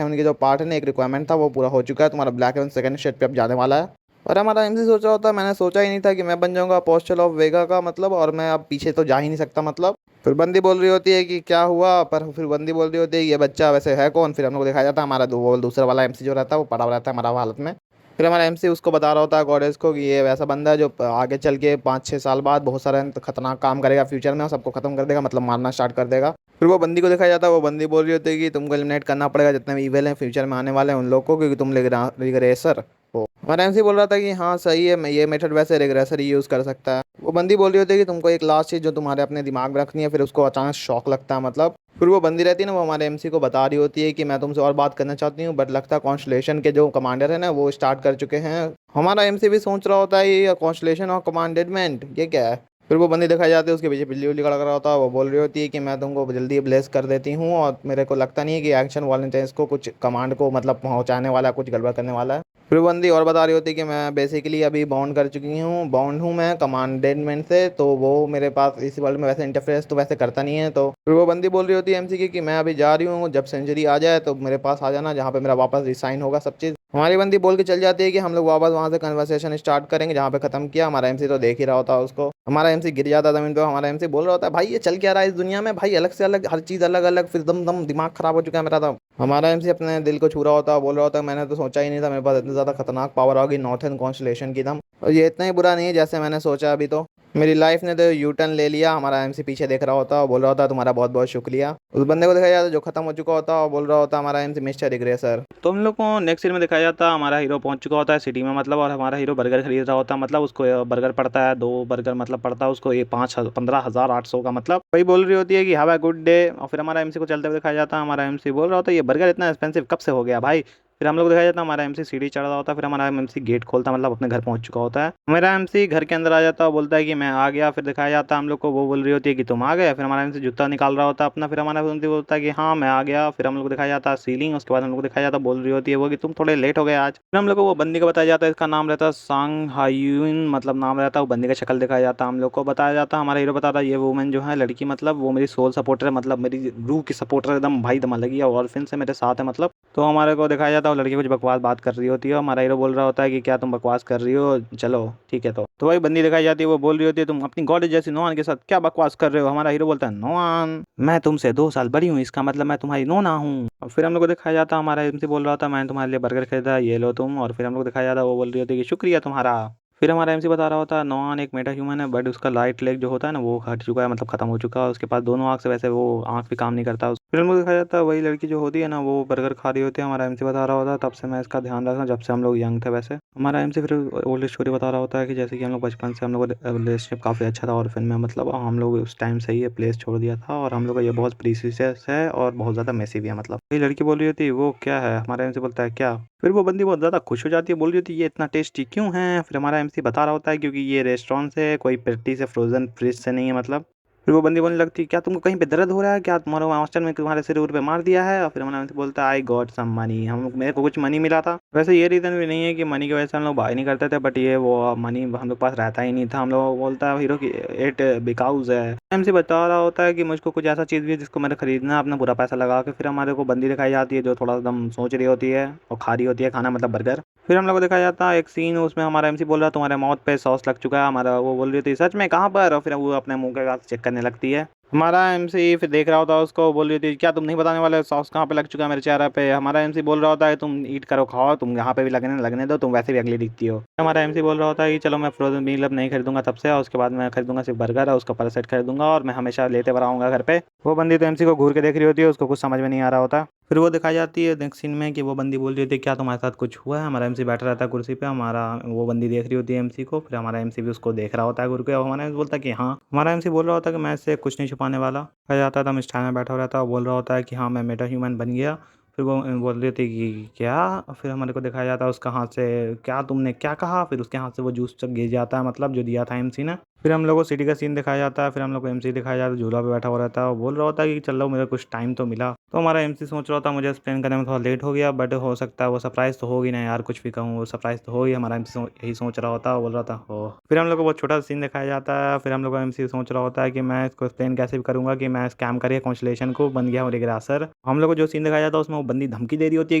हेवन की जो पार्ट है ना एक रिक्वायरमेंट था वो पूरा हो चुका है, तुम्हारा ब्लैक हेवन सेकंड स्टेट पे अब जाने वाला है। और हमारा एमसी सोच रहा होता है मैंने सोचा ही नहीं था कि मैं बन जाऊंगा अपोस्टल ऑफ वेगा का, मतलब, और मैं अब पीछे तो जा ही नहीं सकता, मतलब। फिर बंदी बोल रही होती है कि क्या हुआ, पर फिर बंदी बोल रही होती है ये बच्चा वैसे है कौन। फिर हम लोग दिखाया जाता है हमारा दूसरा वाला एमसी जो रहता है वो पड़ा हुआ रहता है हमारा हालत में। फिर हमारा एमसी उसको बता रहा होता है गॉडेस को कि ये वैसा बंदा है जो आगे चल के 5-6 साल बाद बहुत सारे खतरनाक काम करेगा फ्यूचर में, और सबको खत्म कर देगा, मतलब मारना स्टार्ट कर देगा। फिर वो बंदी को दिखाया जाता है, वो बंदी बोल रही होती है कि तुमको एलिमिनेट करना पड़ेगा जितने भी इविल हैं फ्यूचर में आने वाले हैं उन लोगों को, क्योंकि तुम रिग्रेसर हो। हमारा एमसी बोल रहा था कि हाँ सही है, मैं ये मेथड वैसे रिग्रेसर ही यूज़ कर सकता है। वो बंदी बोल रही होती है कि तुमको एक लास्ट चीज़ जो तुम्हारे अपने दिमाग में रखनी है, फिर उसको अचानक शौक लगता है, मतलब। फिर वो बंदी रहती है ना वो हमारे एमसी को बता रही होती है कि मैं तुमसे और बात करना चाहती हूँ, बट लगता है कॉन्स्टलेशन के जो कमांडर है ना वो स्टार्ट कर चुके हैं। हमारा एमसी भी सोच रहा होता है ये कॉन्स्टलेशन और कमांडेडमेंट ये क्या है। फिर वो बंदी दिखाई जाती है उसके पीछे बिल्ली उल्ली कड़क रहा होता है, वो बोल रही होती है कि मैं तुमको जल्दी ब्लेस कर देती हूँ, और मेरे को लगता नहीं है कि एक्शन वॉलंटियर्स को कुछ कमांड को मतलब पहुँचाने वाला कुछ गड़बड़ करने वाला है। फिर बंदी और बता रही होती है कि मैं बेसिकली अभी बाउंड कर चुकी हूँ, बाउंड हूँ मैं कमांडेडमेंट से, तो वो मेरे पास इस वर्ल्ड में वैसे इंटरफेरेंस तो वैसे करता नहीं है। तो फिर वो बंदी बोल रही होती है एमसी की कि मैं अभी जा रही हूँ, जब सेंचुरी आ जाए तो मेरे पास आ जाना जहाँ पे मेरा वापस रिसाइन होगा सब चीज़। हमारी बंदी बोल के चल जाती है कि हम लोग वापस वहाँ से कन्वर्सेशन स्टार्ट करेंगे जहाँ पे खत्म किया। हमारा एमसी तो देख ही रहा होता है उसको। हमारा एमसी गिर जाता है जमीन पे। हमारा एमसी बोल रहा होता है भाई ये चल क्या रहा है इस दुनिया में भाई, अलग से अलग हर चीज़ अलग अलग, फिर दम दम दिमाग खराब हो चुका है मेरा। तो हमारा एमसी अपने दिल को छू रहा होता है, बोल रहा होता है मैंने तो सोचा ही नहीं था मेरे पास इतनी ज़्यादा खतरनाक पावर होगी नॉर्थन कॉन्स्टलेशन की दम, और ये इतना ही बुरा नहीं है जैसे मैंने सोचा। अभी तो मेरी लाइफ ने तो यू टर्न ले लिया। हमारा एमसी पीछे देख रहा होता है और बोल रहा होता है तुम्हारा बहुत बहुत शुक्रिया। उस बंदे को दिखाया जाता जो खत्म हो चुका होता है और बोल रहा होता हमारा एमसी मिस्टर रिग्रेसर। तो हम लोग को नेक्स्ट सीन में दिखाया जाता है हमारा हीरो पहुंच चुका होता है सिटी में, मतलब, और हमारा हीरो बर्गर खरीद रहा होता है, मतलब उसको बर्गर पड़ता है 2 बर्गर, मतलब पड़ता है उसको ये 15,800 का, मतलब वही बोल रही होती है कि हैव अ गुड डे। और फिर हमारा एमसी को चलते हुए दिखाया जाता है, हमारा एमसी बोल रहा होता है ये बर्गर इतना एक्सपेंसिव कब से हो गया भाई। फिर हम लोग दिखाया जाता है हमारा एमसी सीढ़ी चढ़ रहा होता है, फिर हमारा एमसी गेट खोलता है, मतलब अपने घर पहुंच चुका होता है। मेरा एमसी घर के अंदर आ जाता है, बोलता है कि मैं आ गया। फिर दिखाया जाता है हम लोग को वो बोल रही होती है कि तुम आ गए। फिर हमारा एमसी जूता निकाल रहा होता है अपना, फिर हमारा एमसी बोलता है कि हाँ मैं आ गया। फिर हम लोग को दिखाया जाता है सीलिंग, उसके बाद हम लोग को दिखाया जाता है बोल रही होती है वो कि तुम थोड़े लेट हो गए आज। फिर हम लोग को वो बंदी को बताया जाता है, इसका नाम रहता है सांग हायुन, मतलब नाम रहता है। वो बंदी का शक्ल दिखाया जाता है, हम लोग को बताया जाता है, हमारा हीरो बताता है ये वुमेन जो है लड़की, मतलब वो मेरी सोल सपोर्टर है, मतलब मेरी रूह की सपोर्टर एकदम भाई दम लगी है, ऑर्फिन से मेरे साथ है, मतलब तो हमारे को दिखाया जाता है वो लड़की कुछ बकवास बात कर रही होती है, हमारा हीरो बोल रहा होता है कि क्या तुम बकवास कर रही हो, चलो ठीक है। तो वही बंदी दिखाई जाती है, वो बोल रही होती है तुम अपनी गॉडेस जैसी नोआन के साथ क्या बकवास कर रहे हो। हमारा हीरो बोलता है नोआन मैं तुमसे 2 साल बड़ी हूँ, इसका मतलब मैं तुम्हारी नोना हूँ। और फिर हम लोग को दिखाया जाता है हमारा एमसी बोल रहा था मैंने तुम्हारे लिए बर्गर खरीदा, ये लो तुम। और फिर हम लोग को दिखाया जाता है वो बोल रही होती है कि शुक्रिया तुम्हारा। फिर हमारा एमसी बता रहा होता है नोआन एक मेटा ह्यूमन है, बट उसका राइट लेग जो होता है ना वो हट चुका है, मतलब खत्म हो चुका है, उसके पास दोनों आंख से वैसे वो आंख भी काम नहीं करता। फिर हमको दिखाया जाता है वही लड़की जो होती है ना वो बर्गर खा रही होती है, हमारा एमसी बता रहा होता है तब से मैं इसका ध्यान रखना जब से हम लोग यंग थे वैसे। हमारा एमसी फिर ओल्ड स्टोरी बता रहा होता है कि जैसे कि हम लोग बचपन से हम लोग का रिलेशनशिप काफ़ी अच्छा था, और फिर में मतलब हम लोग उस टाइम से ही ये प्लेस छोड़ दिया था, और हम लोग का ये बहुत प्रीसियस है और बहुत ज़्यादा मैसी भी है। मतलब ये लड़की बोल रही होती है वो क्या है, हमारा एमसी बोलता है क्या। फिर वो बंदी बहुत ज़्यादा खुश हो जाती है, बोल रही होती है ये इतना टेस्टी क्यों है। फिर हमारा एमसी बता रहा होता है क्योंकि ये रेस्टोरेंट से कोई पेटी से फ्रोजन फ्रिज से नहीं है मतलब। फिर वो बंदी बोलने लगती है क्या तुमको कहीं पे दर्द हो रहा है, क्या तुम्हारे मास्टर में तुम्हारे सिर उर पे मार दिया है। और फिर हमारा एमसी बोलता है आई गॉट सम मनी, हम मेरे को कुछ मनी मिला था। वैसे ये रीज़न भी नहीं है कि मनी की वजह से हम लोग बाय नहीं करते थे, बट ये वो मनी हम लोग पास रहता ही नहीं था। हम लोग बोलता है हीरो की इट बिकाउज है। एमसी बता रहा होता है कि मुझको कुछ ऐसा चीज़ भी है जिसको मैंने खरीदना है अपना पूरा पैसा लगा के। फिर हमारे को बंदी दिखाई जाती है जो थोड़ा एकदम सोच रही होती है और खा रही होती है खाना मतलब बर्गर। फिर हम लोग को दिखाया जाता है एक सीन, उसमें हमारा एमसी बोल रहा है तुम्हारे माउथ पे सॉस लग चुका है, हमारा वो बोल रही थी सच में कहाँ पर। और फिर वो अपने मुंह के साथ चेक करने लगती है। हमारा एमसी फिर देख रहा होता है उसको, बोल रही थी क्या तुम नहीं बताने वाले सॉस कहाँ पे लग चुका है मेरे चेहरे पे। हमारा एमसी बोल रहा होता है तुम ईट करो खाओ, तुम यहाँ पे भी लगने लगने दो, तुम वैसे भी अगली दिखती हो। हमारा एमसी बोल रहा होता है कि चलो मैं फ्रोजन मील अब नहीं खरीदूंगा तब से, और उसके बाद मैं खरीदूंगा सिर्फ बर्गर और उसका पर सेट खरीदूंगा, और मैं हमेशा लेते बनाऊंगा घर पे। वो बंदी तो एमसी को घूर के देख रही होती है, उसको कुछ समझ में नहीं आ रहा होता। फिर वो दिखाई जाती है नेक्स्ट सीन में कि वो बंदी बोल रही होती है क्या तुम्हारे साथ कुछ हुआ है। हमारा एमसी बैठा रहता है कुर्सी पे, हमारा वो बंदी देख रही होती है एमसी को, फिर हमारा एमसी भी उसको देख रहा होता है घूर के, और हमारा एमसी बोलता है कि हाँ। हमारा एमसी बोल रहा होता है कि मैं इससे कुछ नहीं छुपाने वाला। कहा जाता है तो हम स्टैंड में बैठा रहता है और बोल रहा होता है कि हाँ मैं मेटा ह्यूमन बन गया। फिर वो बोल रही थी कि क्या। फिर हमारे को दिखाया जाता है उसका हाथ से क्या तुमने क्या कहा, फिर उसके हाथ से वो जूस तक गिर जाता है मतलब जो दिया था एमसी ने। फिर हम लोग को सिटी का सीन दिखाया जाता है, फिर हम लोग को एमसी दिखाया जाता है झूला पे बैठा हुआ रहता है और बोल रहा होता है कि चलो मेरे कुछ टाइम तो मिला। तो हमारा एमसी सोच रहा था मुझे एक्सप्लेन करने में थोड़ा लेट हो गया, बट हो सकता है वो सरप्राइज तो होगी ना यार, कुछ भी कहूँ वो सरप्राइज तो होगी। हमारा एमसी यही सोच रहा होता है, बोल रहा था हो। फिर हम लोग को बहुत छोटा सीन दिखाया जाता है, फिर हम लोग को एमसी सोच रहा होता है कि मैं इसको एक्सप्लेन कैसे भी करूंगा कि मैं स्कैम करके कॉन्स्टलेशन को बन गया हूँ रिग्रेसर। हम लोग को जो सीन दिखाया जाता है उसमें वो बंदी धमकी दे रही होती है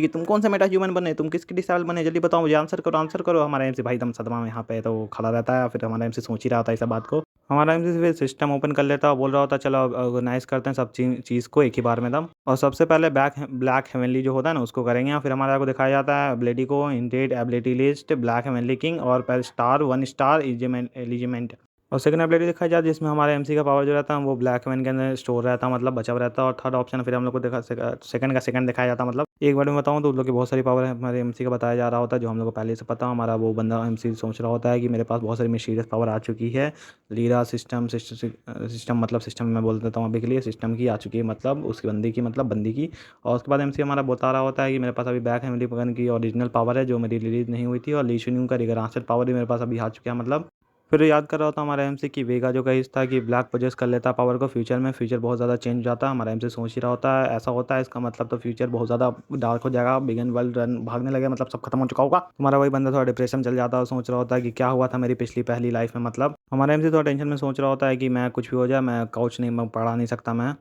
कि तुम कौन सा मेटा ह्यूमन बने, तुम किसके डिसाइबल बने, जल्दी बताओ मुझे, आंसर करो आंसर करो। हमारा एमसी भाई दम सदमा में यहाँ पे तो खड़ा रहता है, फिर हमारा एमसी सोच ही रहा होता है इस बात को। हमारा एमसी फिर सिस्टम ओपन कर लेता है और बोल रहा होता है चलो ऑर्गेनाइज करते हैं सब चीज़ को एक ही बार में दम, और सबसे पहले ब्लैक हेवनली जो होता है ना उसको करेंगे। फिर हमारा को दिखाया जाता है एबिलिटी को इंटेड ability list black heavenly king और पर स्टार 1 स्टार एलिजिमेंट। और सेकंड एबिलिटी दिखाई जाती है जिसमें हमारे एमसी का पावर जो रहता है वो ब्लैक हेवन के अंदर स्टोर रहता है मतलब बचा हुआ रहता है। और थर्ड ऑप्शन फिर हम लोग को दिखा सेकंड दिखाया जाता है मतलब एक बार में बताऊँ तो उन लोग की बहुत सारी पावर है हमारे एमसी का बताया जा रहा होता है जो हम लोग को पहले से पता। हमारा वो बंदा एमसी सोच रहा होता है कि मेरे पास बहुत सारी मिस्टीरियस पावर आ चुकी है, लीरा सिस्टम मतलब सिस्टम में बोल देता हूँ अभी के लिए, सिस्टम की आ चुकी है मतलब उसकी बंदी की मतलब बंदी की। और उसके बाद एमसी हमारा बता रहा होता है कि मेरे पास अभी बैक हेमली पगन की ओरिजिनल पावर है जो मेरी रिलीज नहीं हुई थी, और लीशुन्यू का रिगरांसर पावर भी मेरे पास अभी आ चुका है मतलब। फिर याद कर रहा होता हमारा एमसी की वेगा जो कही था कि ब्लैक पोजेस कर लेता पावर को फ्यूचर में, फ्यूचर बहुत ज़्यादा चेंज हो जाता है। हमारा एमसी सोच ही रहा होता है ऐसा होता है इसका मतलब तो फ्यूचर बहुत ज़्यादा डार्क हो जाएगा, बिगन वर्ल्ड रन भागने लगे मतलब सब खत्म हो चुका होगा। हमारा वही बंदा थोड़ा डिप्रेशन चल जाता है और सोच रहा होता है कि क्या हुआ था मेरी पिछली पहली लाइफ में मतलब। हमारा एमसी थोड़ा टेंशन में सोच रहा होता है कि मैं कुछ भी हो जाए मैं काउच नहीं मैं पढ़ा नहीं सकता मैं।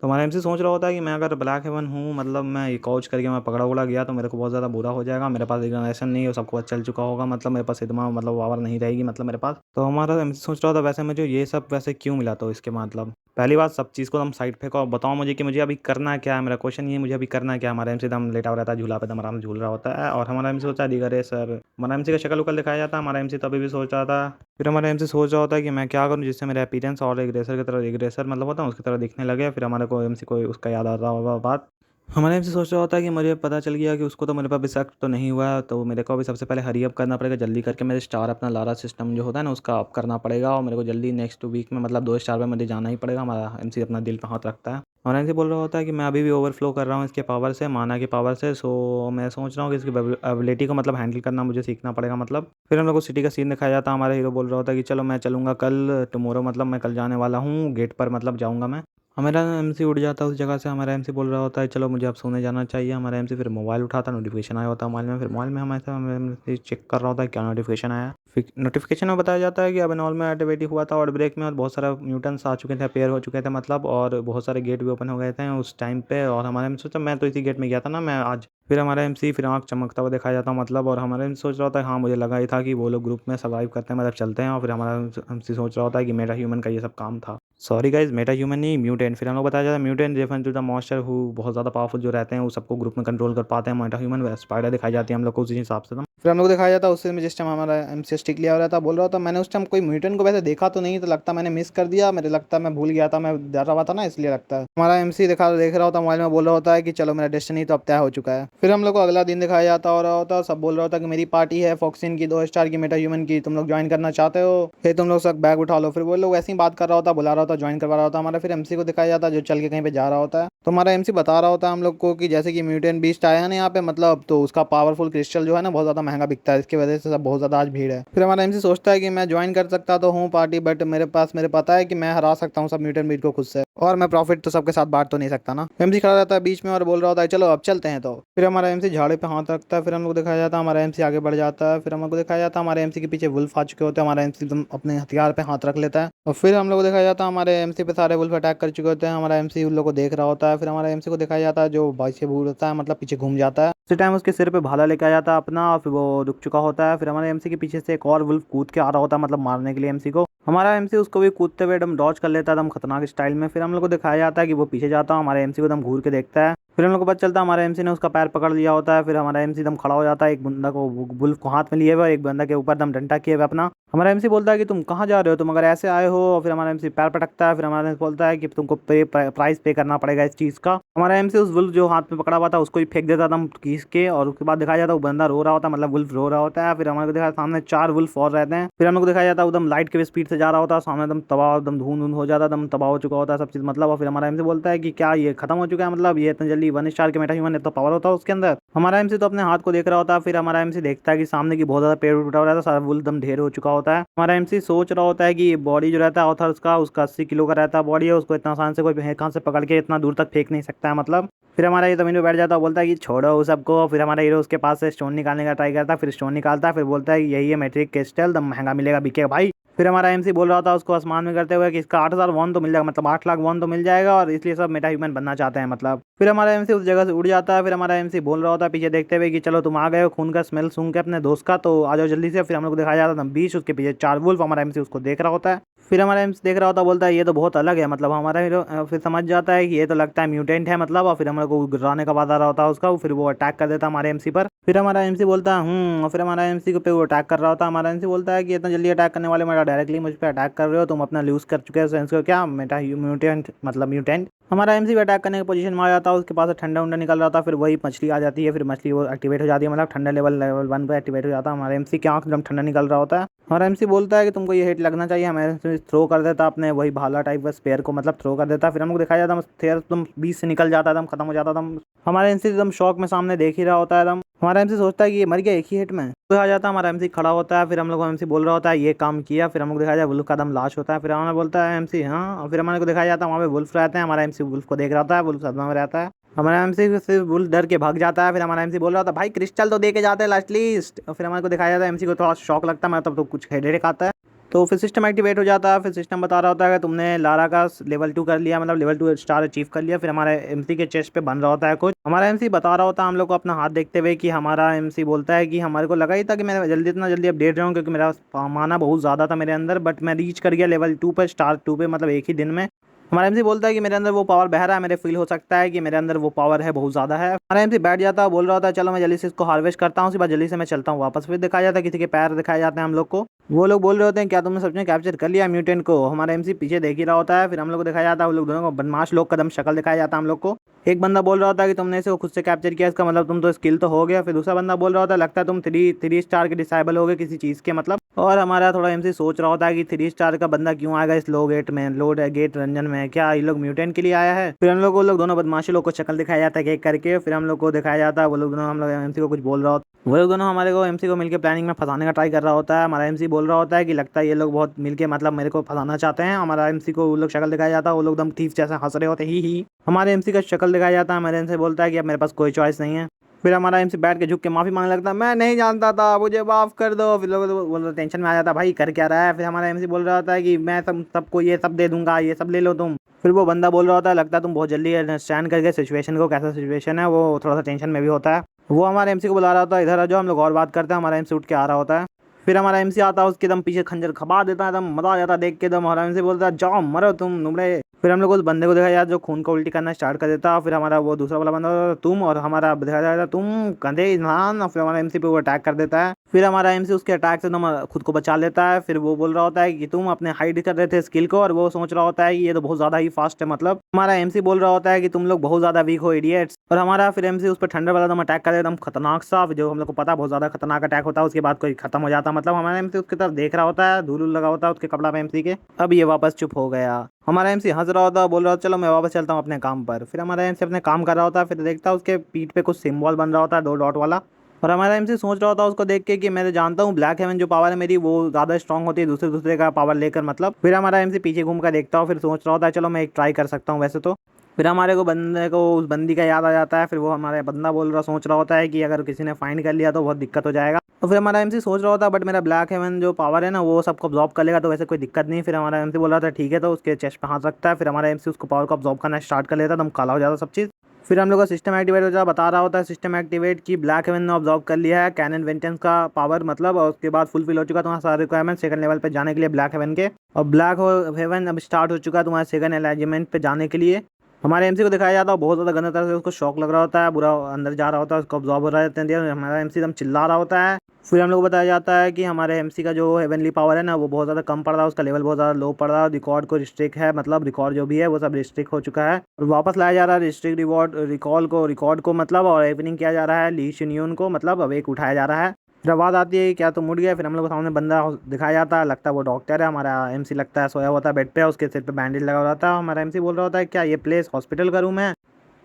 तो हमारा एमसी सोच रहा होता है कि मैं अगर ब्लैक हेवन हूँ मतलब मैं ये काउच करके मैं पकड़ा उड़ा गया तो मेरे को बहुत ज़्यादा बुरा हो जाएगा, मेरे पास रिकग्निशन नहीं है सबको पता चल चुका होगा मतलब मेरे पास इतना मतलब पावर नहीं रहेगी मतलब मेरे पास। तो हमारा एमसी सोच रहा था वैसे मुझे ये सब वैसे क्यों मिला, तो इसके मतलब पहली बात सब चीज़ को हम साइड फेंको और बताओ मुझे कि मुझे अभी करना क्या है, मेरा क्वेश्चन ये मुझे अभी करना क्या है। हमारा एमसी दम लेटा हुआ रहता है झूला पे दम आराम से झूल रहा होता है, और हमारा एमसी सोचा है दिगर सर हमारा एमसी का शक्ल उकल दिखाया जाता है। हमारा एमसी तभी भी सोच रहा था, फिर हमारा एमसी सोच रहा होता है कि मैं क्या करूं जिससे मेरा अपीयरेंस और एक रेसर की तरह एक रेसर मतलब होता है उसकी तरह दिखने लगे। फिर हमारे को एमसी को उसका याद आता होगा बात। हमारा एमसी सोच रहा होता है कि मुझे पता चल गया कि उसको तो मेरे पे अभी शक तो नहीं हुआ है, तो मेरे को अभी सबसे पहले हरी अप करना पड़ेगा जल्दी करके मेरे स्टार अपना लारा सिस्टम जो होता है ना उसका अप करना पड़ेगा, और मेरे को जल्दी नेक्स्ट वीक में मतलब 2 स्टार में मुझे जाना ही पड़ेगा। हमारा एमसी अपना दिल पे हाथ रखता है और एमसी बोल रहा होता है कि मैं अभी भी ओवरफ्लो कर रहा हूँ इसके पावर से, माना की पावर से। सो मैं सोच रहा हूँ कि इसकी एबिलिटी को मतलब हैंडल करना मुझे सीखना पड़ेगा मतलब। फिर हम लोग को सिटी का सीन दिखाया जाता है, हमारा हीरो बोल रहा होता है कि चलो मैं चलूँगा कल टुमारो मतलब मैं कल जाने वाला हूँ गेट पर मतलब जाऊँगा मैं। हमारा एमसी उठ जाता है उस जगह से। हमारा एमसी बोल रहा होता है चलो मुझे अब सोने जाना चाहिए। हमारा एमसी फिर मोबाइल उठाता, नोटिफिकेशन आया होता है मोबाइल में। फिर मोबाइल में हमारे एमसी चेक कर रहा होता है क्या नोटिफिकेशन आया। फिर नोटिफिकेशन में बताया जाता है कि अब नॉर्मल एक्टिविटी हुआ था और ब्रेक में, और बहुत सारा म्यूटेंट्स आ चुके थे, पेयर हो चुके थे मतलब, और बहुत सारे गेट भी ओपन हो गए थे उस टाइम पे। और हमारा एमसी सोचा मैं तो इसी गेट में गया था ना मैं आज। फिर हमारा एमसी फिर आँख चमकता हुआ दिखाया जाता मतलब, और हमारा एमसी सोच रहा होता है हाँ मुझे लगा ही था कि वो लोग ग्रुप में सर्वाइव करते हैं मतलब चलते हैं। और फिर हमारा एमसी सोच रहा होता है कि मेटा ह्यूमन का ये सब काम था। सॉरी गाइज, मेटा ह्यूमन नहीं, म्यूटेंट। फिर हम लोग बताया जाता है mutant refer to the monster who बहुत ज़्यादा पावरफुल जो रहते हैं वो सबको ग्रुप में कंट्रोल कर पाते हैं। मेटा ह्यूमन स्पाइडर दिखाई जाती है हम लोग को उसी हिसाब से। फिर हम लोग दिखाया जाता है उससे में जिस टाइम हमारा एमसी स्टिक लिया हो रहा था, बोल रहा था मैंने उस टाइम कोई म्यूटेंट को वैसे देखा तो नहीं, तो लगता मैंने मिस कर दिया, मेरे लगता मैं भूल गया था, मैं डर रहा था ना इसलिए लगता है। हमारा एमसी देख रहा होता मोबाइल में, बोल रहा होता है कि चलो मेरा डेस्टिनी तो अब तय हो चुका है। फिर हम लोग को अगला दिन दिखाया जाता हो रहा होता, सब बोल रहा होता कि मेरी पार्टी है फॉक्सिन की 2 स्टार की मेटा ह्यूमन की, तुम लोग ज्वाइन करना चाहते हो, फिर तुम लोग सब बैग उठा लो। फिर वो लोग ऐसे ही बात कर रहा होता, बुला रहा होता, ज्वाइन करवा रहा होता हमारा। फिर एमसी को दिखाया जाता है जो चल के कहीं पे जा रहा होता है। तो हमारा एमसी बता रहा होता है हम लोग को कि जैसे कि म्यूटेंट बीस्ट आया है ना यहाँ पे मतलब, तो उसका पावरफुल क्रिस्टल जो है ना बहुत ज्यादा महंगा बिकता है, इसकी वजह से सब बहुत ज्यादा आज भीड़ है। फिर हमारा एमसी सोचता है कि मैं ज्वाइन कर सकता तो हूँ पार्टी, बट मेरे पता है कि मैं हरा सकता हूँ सब म्यूटेंट बीट को खुद से, और मैं प्रॉफिट तो सबके साथ बांट तो नहीं सकता ना। एमसी खड़ा रहता है बीच में और बोल रहा होता है चलो अब चलते हैं। तो फिर हमारा एमसी झाड़े पे हाथ रखता है। फिर हम लोग दिखाया जाता है हमारा एमसी आगे बढ़ जाता है। फिर हम लोग को दिखाया जाता है हमारे एमसी के पीछे वुल्फ आ चुके होते हैं। हमारा एमसी एकदम अपने हथियार पे हाथ रख लेता है, और फिर हम लोग को दिखाया जाता है हमारे एमसी पे सारे वुल्फ अटैक कर चुके होते हैं। हमारा एमसी उन लोग को देख रहा होता है। फिर हमारा एमसी को दिखाया जाता है जो पीछे भूल होता है मतलब पीछे घूम जाता है। उसी टाइम उसके सिर पे भाला लेके आ जाता है अपना, और फिर वो रुक चुका होता है। फिर हमारे एमसी के पीछे से एक और वुल्फ कूद के आ रहा होता है मतलब मारने के लिए एमसी को। हमारा एमसी उसको भी कूदते हुए एकदम डॉज कर लेता है एकदम खतरनाक स्टाइल में। फिर हम लोग को दिखाया जाता है कि वो पीछे जाता है, हमारे एमसी को एकदम घूर के देखता है। फिर हम लोग को पता चलता है हमारे एमसी ने उसका पैर पकड़ लिया होता है। फिर हमारा एमसी एकदम खड़ा हो जाता है, एक बंदा को बुल्फ को हाथ में लिए हुए, एक बंदा के ऊपर एकदम डंडा किए हुए अपना। हमारा एमसी बोलता है कि तुम कहाँ जा रहे हो, तुम अगर ऐसे आए हो। और फिर हमारा एमसी पैर पटकता है। फिर हमारा एमसी बोलता है कि तुमको प्राइस पे करना पड़ेगा इस चीज़ का। हमारा एमसी उस वुल्फ जो हाथ में पकड़ा हुआ था उसको ही फेंक देता एकदम खींच के, और उसके बाद दिखाया जाता है वो बंदा रो रहा होता है मतलब वुल्फ रो रहा होता है। फिर हमारे को दिखाया सामने 4 वुल्फ और रहते हैं। फिर हम लोग को दिखाया जाता है एकदम लाइट के स्पीड से जा रहा होता है सामने, एकदम तबाह एकदम धुंध हो जाता है, एकदम तबाह हो चुका होता है सब चीज़ मतलब। और फिर हमारा एमसी बोलता है कि क्या ये खत्म हो चुका है मतलब, ये इतनी जल्दी 1 स्टार के मेटा ह्यूमन है तो पावर होता है उसके अंदर। हमारा एमसी तो अपने हाथ को देख रहा होता है। फिर हमारा एमसी देखता है कि सामने की बहुत ज्यादा पेड़ टूटा हुआ रहता है, सारा वुल्फ एकदम ढेर हो चुका होता है। हमारा एमसी सोच रहा होता है कि बॉडी जो रहता है ऑथर्स का उसका 80 किलो का रहता है बॉडी है, उसको इतना आसान से कोई कहाँ से पकड़ के इतना दूर तक फेंक नहीं सकता है मतलब। फिर हमारा ये जमीन पे बैठ जाता है, बोलता है कि छोड़ो उस सबको। फिर हमारा हीरो उसके पास से स्टोन निकालने का ट्राई करता है। फिर स्टोन निकालता है, फिर बोलता है कि यही है मैट्रिक क्रिस्टल, दम महंगा मिलेगा बिकेगा भाई। फिर हमारा एमसी बोल रहा था उसको आसमान में करते हुए कि इसका 8,000 वॉन तो मिल जाएगा मतलब 8 लाख वॉन तो मिल जाएगा, और इसलिए सब मेटा ह्यूमन बनना चाहते हैं मतलब। फिर हमारा एमसी उस जगह से उड़ जाता है। फिर हमारा एमसी बोल रहा होता है पीछे देखते हुए कि चलो तुम आ गए हो खून का स्मेल सूंघ के अपने दोस्त का, तो आ जाओ जल्दी से। फिर हम लोग को दिखाया जाता था बीच उसके पीछे 4 वुल्फ, हमारा एमसी उसको देख रहा होता है। फिर हमारा एम्स देख रहा होता बोलता है ये तो बहुत अलग है मतलब। हमारा हीरो फिर समझ जाता है कि ये तो लगता है म्यूटेंट है मतलब, और फिर हमारे को गिराने का वादा रहा होता है उसका। फिर वो अटैक कर देता है हमारे एमसी पर। फिर हमारा एमसी बोलता है और फिर हमारा एमसी पे वो अटैक कर रहा होता है। हमारा एमसी बोलता है कि इतना जल्दी अटैक करने वाले मेरा डायरेक्टली मुझ पर अटैक कर रहे हो, तुम अपना लूज कर चुके हो सेंस को क्या मेटा म्यूटेंट मतलब म्यूटेंट। हमारा एमसी भी अटैक करने की पोजीशन में आ जाता है, उसके पास से ठंडा उंडा निकल रहा था। फिर वही मछली आ जाती है, फिर मछली वो एक्टिवेट हो जाती है मतलब ठंडा लेवल 1 पे एक्टिवेट हो जाता है। हमारे एमसी की आंख एकदम ठंडा निकल रहा होता है। हमारा एमसी बोलता है कि तुमको ये हिट लगना चाहिए, हमें थ्रो कर देता अपने वही भाला टाइप का स्पेयर को मतलब थ्रो कर देता। फिर हमको दिखाया जाता स्पेयर एकदम बीच से निकल जाता, एकदम खत्म हो जाता था। हमारा एमसी एकदम शॉक में सामने देख ही रहा होता है एकदम। हमारा एमसी सोचता है कि ये मर गया एक ही हिट में। तो आ जाता है हमारा एमसी खड़ा होता है। फिर हम लोग एमसी बोल रहा होता है ये काम किया। फिर हम लोग दिखाया जाए वुल्फ का दम लाश होता है। फिर हमारा बोलता है एमसी हाँ, और फिर हमारे को दिखाया जाता है वहाँ पे वुल्फ रहते हैं। हमारा एमसी वुल्फ को देख रहा होता है, वुल्फ सदमा में रहता है। हमारा एमसी से वुल्फ डर के भाग जाता है। फिर हमारा एमसी बोल रहा होता है भाई क्रिस्टल तो दे के जाते हैं लास्ट लीस्ट। और फिर हमारे को दिखाया जाता है एमसी को थोड़ा शौक लगता है मतलब तो कुछ हेडेक आता है। तो फिर सिस्टम एक्टिवेट हो जाता है। फिर सिस्टम बता रहा होता है कि तुमने लारा का लेवल 2 कर लिया मतलब लेवल 2 स्टार अचीव कर लिया। फिर हमारे एमसी के चेस्ट पे बन रहा होता है कुछ। हमारा एमसी बता रहा होता है हम लोग को अपना हाथ देखते हुए कि हमारा एमसी बोलता है कि हमारे को लगा ही था कि मैं इतना जल्दी अपडेट रहूँ क्योंकि मेरा माना बहुत ज़्यादा था मेरे अंदर, बट मैं रीच कर गया लेवल 2 पर स्टार 2 पे मतलब एक ही दिन में। हमारा एमसी बोलता है कि मेरे अंदर वो पावर बह रहा है, मेरे फील हो सकता है कि मेरे अंदर वो पावर है बहुत ज़्यादा है। हमारा एमसी बैठ जाता है, बोल रहा होता है चलो मैं जल्दी से इसको हार्वेस्ट करता हूँ, उसके बाद जल्दी से मैं चलता हूँ वापस। फिर दिखाया जाता है किसी के पैर दिखाए जाते हैं हम लोग को। वो लोग बोल रहे होते हैं क्या तुमने सच में कैप्चर कर लिया म्यूटेंट को। हमारा एमसी पीछे देख ही रहा होता है। फिर हम लोग को दिखाया जाता है वो लोग दोनों को बदमाश लोग कदम शक्ल दिखाया जाता है हम लोग को। एक बंदा बोल रहा होता है कि तुमने इसे खुद से कैप्चर किया, इसका मतलब तुम तो स्किल तो हो गया। फिर दूसरा बंदा बोल रहा होता है लगता है तुम थ्री स्टार के डिसाइबल हो गए किसी चीज़ के मतलब। और हमारा थोड़ा एमसी सोच रहा होता है कि 3 स्टार का बंदा क्यों आएगा इस लो गेट में, लो गेट रंजन में, क्या ये लोग म्यूटेंट के लिए आया है। फिर हम लोग दोनों बदमाशी लोग को शक्ल दिखाया जाता है एक करके, फिर हम लोग को दिखाया जाता है वो लोग दोनों हम लोग एमसी को कुछ बोल रहा होता है। वो लोग दोनों हमारे को एमसी को मिलकर प्लानिंग में फंसाने का ट्राई कर रहा होता है। हमारा एमसी बोल रहा होता है कि लगता है ये लोग बहुत मिलके मतलब मेरे को फंसाना चाहते हैं। हमारा एमसी को वो लोग शक्ल दिखाया जाता है, वो लोग एकदम थीफ जैसे हंस रहे होते ही। हमारे एमसी का शक्ल दिखाया जाता है, हमारे एमसी बोलता है कि अब मेरे पास कोई चॉइस नहीं है। फिर हमारा एमसी बैठ के झुक के माफी मांगने लगता है, मैं नहीं जानता था, मुझे माफ कर दो। फिर लोग वो टेंशन में आ जाता है, भाई कर क्या रहा है। फिर हमारा एमसी बोल रहा होता है कि मैं सबको ये सब दे दूंगा, ये सब ले लो तुम। फिर वो बंदा बोल रहा होता है, लगता है तुम बहुत जल्दी अंडरस्टैंड करके सिचुएशन को, कैसा सिचुएशन है, वो थोड़ा सा टेंशन में भी होता है। वो हमारे एमसी को बुला रहा होता है, इधर आ जाओ हम लोग और बात करते हैं। हमारा एमसी उठ के आ रहा होता है। फिर हमारा एमसी आता है, उसके दम पीछे खंजर खपा देता है, एकदम मजा आ जाता है देख के। दम हमारा एमसी बोलता है, जाओ मरो तुम नुमड़े। फिर हम लोग उस बंदे को देखा यार जो खून को उल्टी करना स्टार्ट कर देता। फिर हमारा वो दूसरा वाला बंदा होता है, तुम, और हमारा देखा जाता तुम कंधे इंसान। और फिर हमारा एमसी पे वो अटैक कर देता है। फिर हमारा एमसी उसके अटैक से एकदम खुद को बचा लेता है। फिर वो बोल रहा होता है कि तुम अपने हाइड कर रहे थे स्किल को, और वो सोच रहा होता है कि ये तो बहुत ज्यादा ही फास्ट है। मतलब हमारा एमसी बोल रहा होता है कि तुम लोग बहुत ज्यादा वीक हो इडियट्स। और हमारा फिर एमसी उस पर ठंडर वाला एकदम अटैक कर देता, एकदम खतरनाक सा, जो हम लोग को पता है बहुत ज्यादा खतरनाक अटैक होता है। उसके बाद कोई खत्म हो जाता, मतलब हमारा एमसी उसकी तरफ देख रहा होता है, धूल लगा होता है उसके कपड़ा पे एमसी के। अब ये वापस चुप हो गया। हमारा एमसी हंस रहा होता है, बोल रहा होता चलो मैं वापस चलता हूँ अपने काम पर। फिर हमारा एमसी अपने काम कर रहा होता है। फिर देखता है उसके पीठ पे कुछ सिंबल बन रहा होता है, 2 डॉट वाला। और हमारा एमसी सोच रहा होता है उसको देख के कि मैं जानता हूँ ब्लैक हेवन जो पावर है मेरी, वो ज़्यादा स्ट्रांग होती है दूसरे दूसरे का पावर लेकर। मतलब फिर हमारा एमसी पीछे घूम कर देखता हूँ, फिर सोच रहा होता है चलो मैं एक ट्राई कर सकता हूँ वैसे तो। फिर हमारे को बंदे को उस बंदी का याद आ जाता है। फिर वो हमारे बंदा बोल रहा सोच रहा होता है कि अगर किसी ने फाइंड कर लिया तो बहुत दिक्कत हो जाएगा। तो फिर हमारा एमसी सोच रहा होता है बट मेरा ब्लैक हेवन जो पावर है ना वो सबको अब्जॉर्ब कर लेगा, तो वैसे कोई दिक्कत नहीं। फिर हमारा एमसी बोल रहा था ठीक है, तो उसके चेस्ट पे हाथ रखता है। फिर हमारा एमसी उसको पावर को अब्जॉर्ब करना स्टार्ट कर लेता है, एकदम काला हो जाता है सब चीज़। फिर हम लोग का सिस्टम एक्टिवेट हो जाता, बता रहा होता है सिस्टम एक्टिवेट की ब्लैक हेवन ने ऑब्जॉर्व कर लिया है कैनन वेंटेंस का पावर, मतलब। और उसके बाद फुलफिल हो चुका तुम्हारा सारा रिक्वायरमेंट सेकंड लेवल पे जाने के लिए ब्लैक हेवन के। और ब्लैक हेवन अब स्टार्ट हो चुका है तुम्हारे सेकंड अलाइनमेंट पे जाने के लिए। हमारे एमसी को दिखाया जाता है बहुत ज़्यादा गंदा तरह से उसको शॉक लग रहा होता है, पूरा अंदर जा रहा होता है, उसको ऑब्जॉर्व हो रहा है। हमारा एमसी एकदम चिल्ला रहा होता है। फिर हम लोग को बताया जाता है कि हमारे एमसी का जो हेवनली पावर है ना वो बहुत ज़्यादा कम पड़ रहा है, उसका लेवल बहुत ज़्यादा लो पड़ रहा है। रिकॉर्ड को रिस्ट्रिक्ट है, मतलब रिकॉर्ड जो भी है वो सब रिस्ट्रिक्ट हो चुका है और वापस लाया जा रहा है रिस्ट्रिक्ट रिकॉर्ड को, मतलब। और इवनिंग किया जा रहा है ली शिन्यून को, मतलब अब एक उठाया जा रहा है। फिर आवाज़ आती है क्या तुम उठ गए। फिर हम लोग को सामने बंदा दिखाया जाता है, लगता है वो डॉक्टर है। हमारा एमसी लगता है सोया होता है बेड पे, उसके सिर पे बैंडेज लगा हुआ था। हमारा एमसी बोल रहा होता है क्या ये प्लेस हॉस्पिटल का रूम है।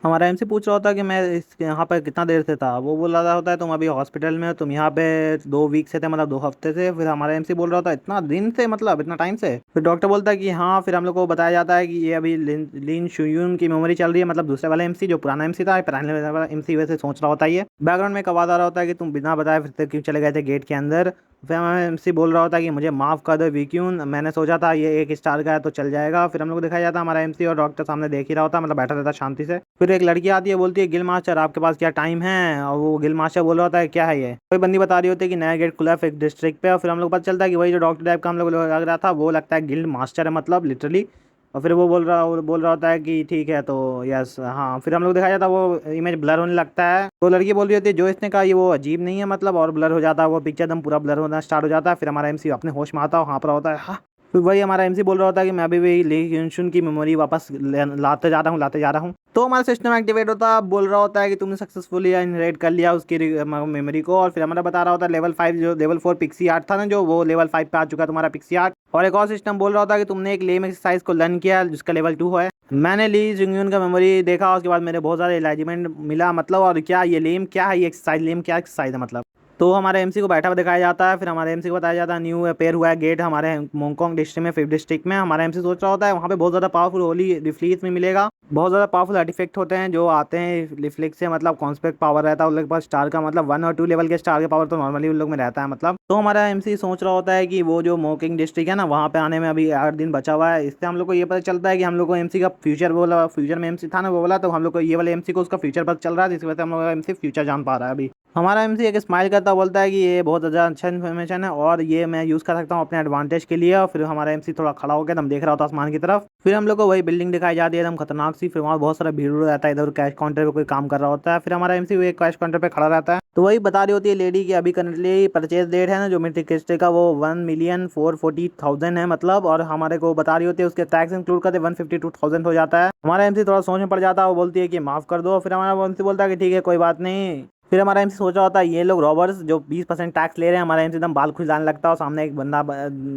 हमारा एमसी पूछ रहा होता है कि मैं इस यहाँ पर कितना देर से था। वो बोल रहा होता है तुम अभी हॉस्पिटल में हो, तुम यहाँ पे 2 वीक से थे, मतलब 2 हफ्ते से। फिर हमारा एमसी बोल रहा होता है इतना दिन से, मतलब इतना टाइम से। फिर डॉक्टर बोलता है कि हाँ। फिर हम लोग को बताया जाता है कि ये अभी लिन शुयून की मेमोरी चल रही है, मतलब दूसरे वाला एमसी जो पुराना एमसी था, पुराने वाला एमसी वैसे सोच रहा होता है। ये बैकग्राउंड में एक आवाज़ आ रहा होता है कि तुम बिना बताए फिर से क्यों चले गए थे गेट के अंदर। फिर हमारा एमसी बोल रहा होता है कि मुझे माफ़ कर दो वीक्यून, मैंने सोचा था ये 1 स्टार का है तो चल जाएगा। फिर हम लोग को दिखाया जाता है हमारा एमसी और डॉक्टर सामने देख ही रहा होता है, मतलब बैठा रहता है शांति से। फिर एक लड़की आती है, बोलती है गिल मास्टर आपके पास क्या टाइम है। और वो गिल मास्टर बोल रहा होता है क्या है ये। कोई बंदी बता रही होती है कि नया गेट खुला है फिक्स डिस्ट्रिक्ट पे। और फिर हम लोग को पता चलता है कि वही जो डॉक्टर टाइप का हम लोग लग रहा था वो लगता है गिल्ड मास्टर है, मतलब लिटरली। और फिर वो बोल रहा होता है कि ठीक है तो यस हाँ। फिर हम लोग दिखाया जाता है वो इमेज ब्लर होने लगता है, तो लड़की बोल रही होती है जो इसने कहा ये वो अजीब नहीं है, मतलब। और ब्लर हो जाता है वो पिक्चर, एकदम पूरा ब्लर होना स्टार्ट हो जाता है। फिर हमारा एमसी अपने होश में आता है, हाँफ रहा होता है हाँ। फिर वही हमारा एमसी बोल रहा होता है कि मैं अभी भी ली युनशुन की मेमोरी वापस लाते जा रहा हूँ। तो हमारा सिस्टम एक्टिवेट होता है, बोल रहा होता है कि तुमने सक्सेसफुली इनहेरिट कर लिया उसकी मेमोरी को। और फिर हमारा बता रहा होता है लेवल 5 जो लेवल 4 पिक्सी आर्ट था ना, जो वो लेवल 5 पे आ चुका है तुम्हारा पिक्सी आर्ट। और एक और सिस्टम बोल रहा होता है कि तुमने एक लेम एक्सरसाइज को लर्न किया जिसका लेवल 2 है। मैंने ली जुंगयून का मेमोरी देखा, उसके बाद मेरे बहुत सारे एलाइजमेंट मिला, मतलब। और क्या ये लेम क्या है, ये एक्सरसाइज लेम क्या एक्सरसाइज है, मतलब। तो हमारे एमसी को बैठा हुआ दिखाया जाता है। फिर हमारे एमसी को बताया जाता है न्यू अपेयर हुआ है गेट हमारे मोंगकोंग डिस्ट्रिक्ट में, 5th डिस्ट्रिक्ट में। हमारा एमसी सोच रहा होता है वहाँ पे बहुत ज़्यादा पावरफुल होली रिफ्लीस में मिलेगा, बहुत ज़्यादा पावरफुल आर्टिफैक्ट होते हैं जो आते हैं रिफ्लेक्स से, मतलब कॉन्स्पेक्ट पावर रहता है उन लोग के पास स्टार का, मतलब 1 और 2 लेवल के स्टार के पावर तो नॉर्मली उन लोग में रहता है, मतलब। तो हमारा एमसी सोच रहा होता है कि वो जो मोकिंग डिस्ट्रिक्ट है ना वहाँ पे आने में अभी 8 दिन बचा हुआ है। इससे हम लोग को ये पता चलता है कि हम लोग को एमसी का फ्यूचर बोला, फ्यूचर में एमसी था ना वो बोला, तो हम लोग को ये वाले एमसी को उसका फ्यूचर पता चल रहा है, जिसकी वजह से हम लोग एमसी फ्यूचर जान पा रहा है अभी। हमारा एमसी एक स्माइल करता बोलता है कि ये बहुत ज़्यादा अच्छा इन्फॉर्मेशन है और ये मैं यूज़ कर सकता हूँ अपने एडवांटेज के लिए। और फिर हमारा एमसी थोड़ा खड़ा होकर एकदम देख रहा होता आसमान की तरफ। फिर हम लोग को वही बिल्डिंग दिखाई जाती है एकदम खतरनाक सी। फिर वहाँ बहुत सारा भीड़ रहता है, इधर कैश काउंटर पे कोई काम कर रहा होता है। फिर हमारा एमसी एक कैश काउंटर पे खड़ा रहता है, तो वही बता रही होती है लेडी की अभी करंटली परचेज डेट है ना जो मिट्टी किस्टे का वो 1,440,000 है, मतलब। और हमारे को बता रही होती है उसके टैक्स इंक्लूड करते 152,000 हो जाता है। हमारा एमसी थोड़ा सोच में पड़ जाता है, वो बोलती है कि माफ़ कर दो। फिर हमारा एमसी बोलता है कि ठीक है कोई बात नहीं, फिर हमारा एमसी सोच रहा होता है ये लोग रॉबर्स जो 20% टैक्स ले रहे हैं। हमारा एमसी एकदम बाल खुजाने लगता है और सामने एक बंदा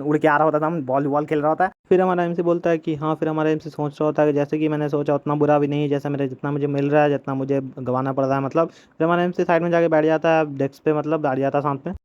उड़ के आ रहा होता था, हम वॉलीबॉल खेल रहा होता है। फिर हमारा एमसी बोलता है कि हाँ, फिर हमारा एमसी सोच रहा होता है कि जैसे कि मैंने सोचा उतना बुरा भी नहीं है, जैसे मेरे जितना मुझे मिल रहा है, जितना मुझे गंवाना पड़ रहा है मतलब। फिर हमारा एमसी साइड में जाके बैठ जाता है डेस्क पे, मतलब बैठ जाता है साथ में।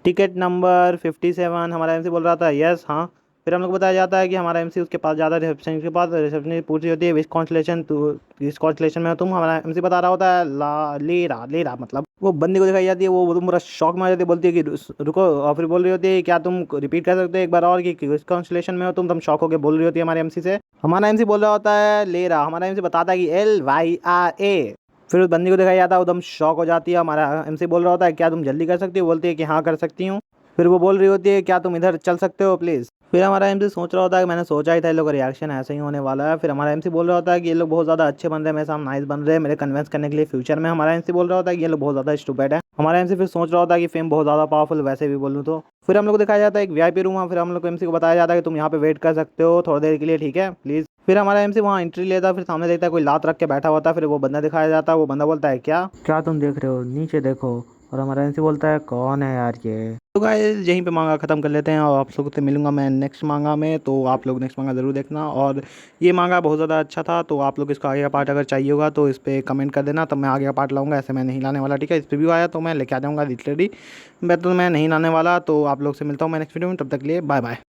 टिकट नंबर 57 हमारा एमसी बोल रहा था यस हाँ। फिर हम लोग को बताया जाता है कि हमारा एमसी उसके पास जाता है, रिसेप्शन के पास। रिसेप्शन पूछ रही होती है विच कॉन्स्टलेशन तू, किस कॉन्स्टलेशन में हो तुम। हमारा एमसी बता रहा होता है ला लेरा मतलब। वो बंदी को दिखाई जाती है, वो पूरा शॉक में आ जाती है, बोलती है कि रुको। और फिर बोल रही होती है क्या तुम रिपीट कर सकते हो एक बार और कि किस कॉन्स्टलेशन में हो तुम शॉक होकर बोल रही होती है हमारे एमसी से। हमारा एमसी बोल रहा होता है लेरा। हमारा एमसी बताता है कि LYRA। फिर उस बंदी को दिखाई जाता है, एकदम शॉक हो जाती है। हमारा एमसी बोल रहा होता है क्या तुम जल्दी कर सकती हो, बोलती है कि हाँ कर सकती हूँ। फिर वो बोल रही होती है क्या तुम इधर चल सकते हो प्लीज़। फिर हमारा एमसी सोच रहा होता है कि मैंने सोचा ही था इन लोगों का रिएक्शन ऐसे ही होने वाला है। फिर हमारा एमसी बोल रहा होता है कि ये लोग बहुत ज़्यादा अच्छे बन रहे हैं, मेरे साथ नाइस बन रहे हैं मेरे कन्विंस करने के लिए फ्यूचर में। हमारा एमसी बोल रहा होता है कि ये लोग बहुत ज़्यादा स्टूपिड है। हमारा एमसी फिर सोच रहा होता है कि फेम बहुत ज़्यादा पावरफुल वैसे भी बोलूँ तो। फिर हम लोग को दिखाया जाता है एक VIP रूम है। फिर हम लोग को एमसी को बताया जाता है कि तुम यहाँ पे वेट कर सकते हो थोड़ी देर के लिए, ठीक है प्लीज़। फिर हमारा एमसी वहाँ एंट्री लेता है। फिर सामने देखता है कोई लात रख के बैठा होता है। फिर वो बंदा दिखाया जाता है। वो बंदा बोलता है क्या क्या तुम देख रहे हो, नीचे देखो। और हमारा एमसी बोलता है कौन है यार ये। तो गाइस यहीं पे मांगा ख़त्म कर लेते हैं और आप लोगों से मिलूंगा मैं नेक्स्ट मांगा में। तो आप लोग नेक्स्ट मांगा ज़रूर देखना। और ये मांगा बहुत ज़्यादा अच्छा था, तो आप लोग इसका आगे का पार्ट अगर चाहिए होगा तो इस पर कमेंट कर देना, तब मैं आगे का पार्ट लाऊंगा। ऐसे मैं नहीं लाने वाला, ठीक है। इस पर भी आया तो मैं लेके आ जाऊँगा लिटरली। मैं नहीं लाने वाला। तो आप लोग से मिलता हूँ मैं नेक्स्ट वीडियो में, तब तक के लिए बाय बाय।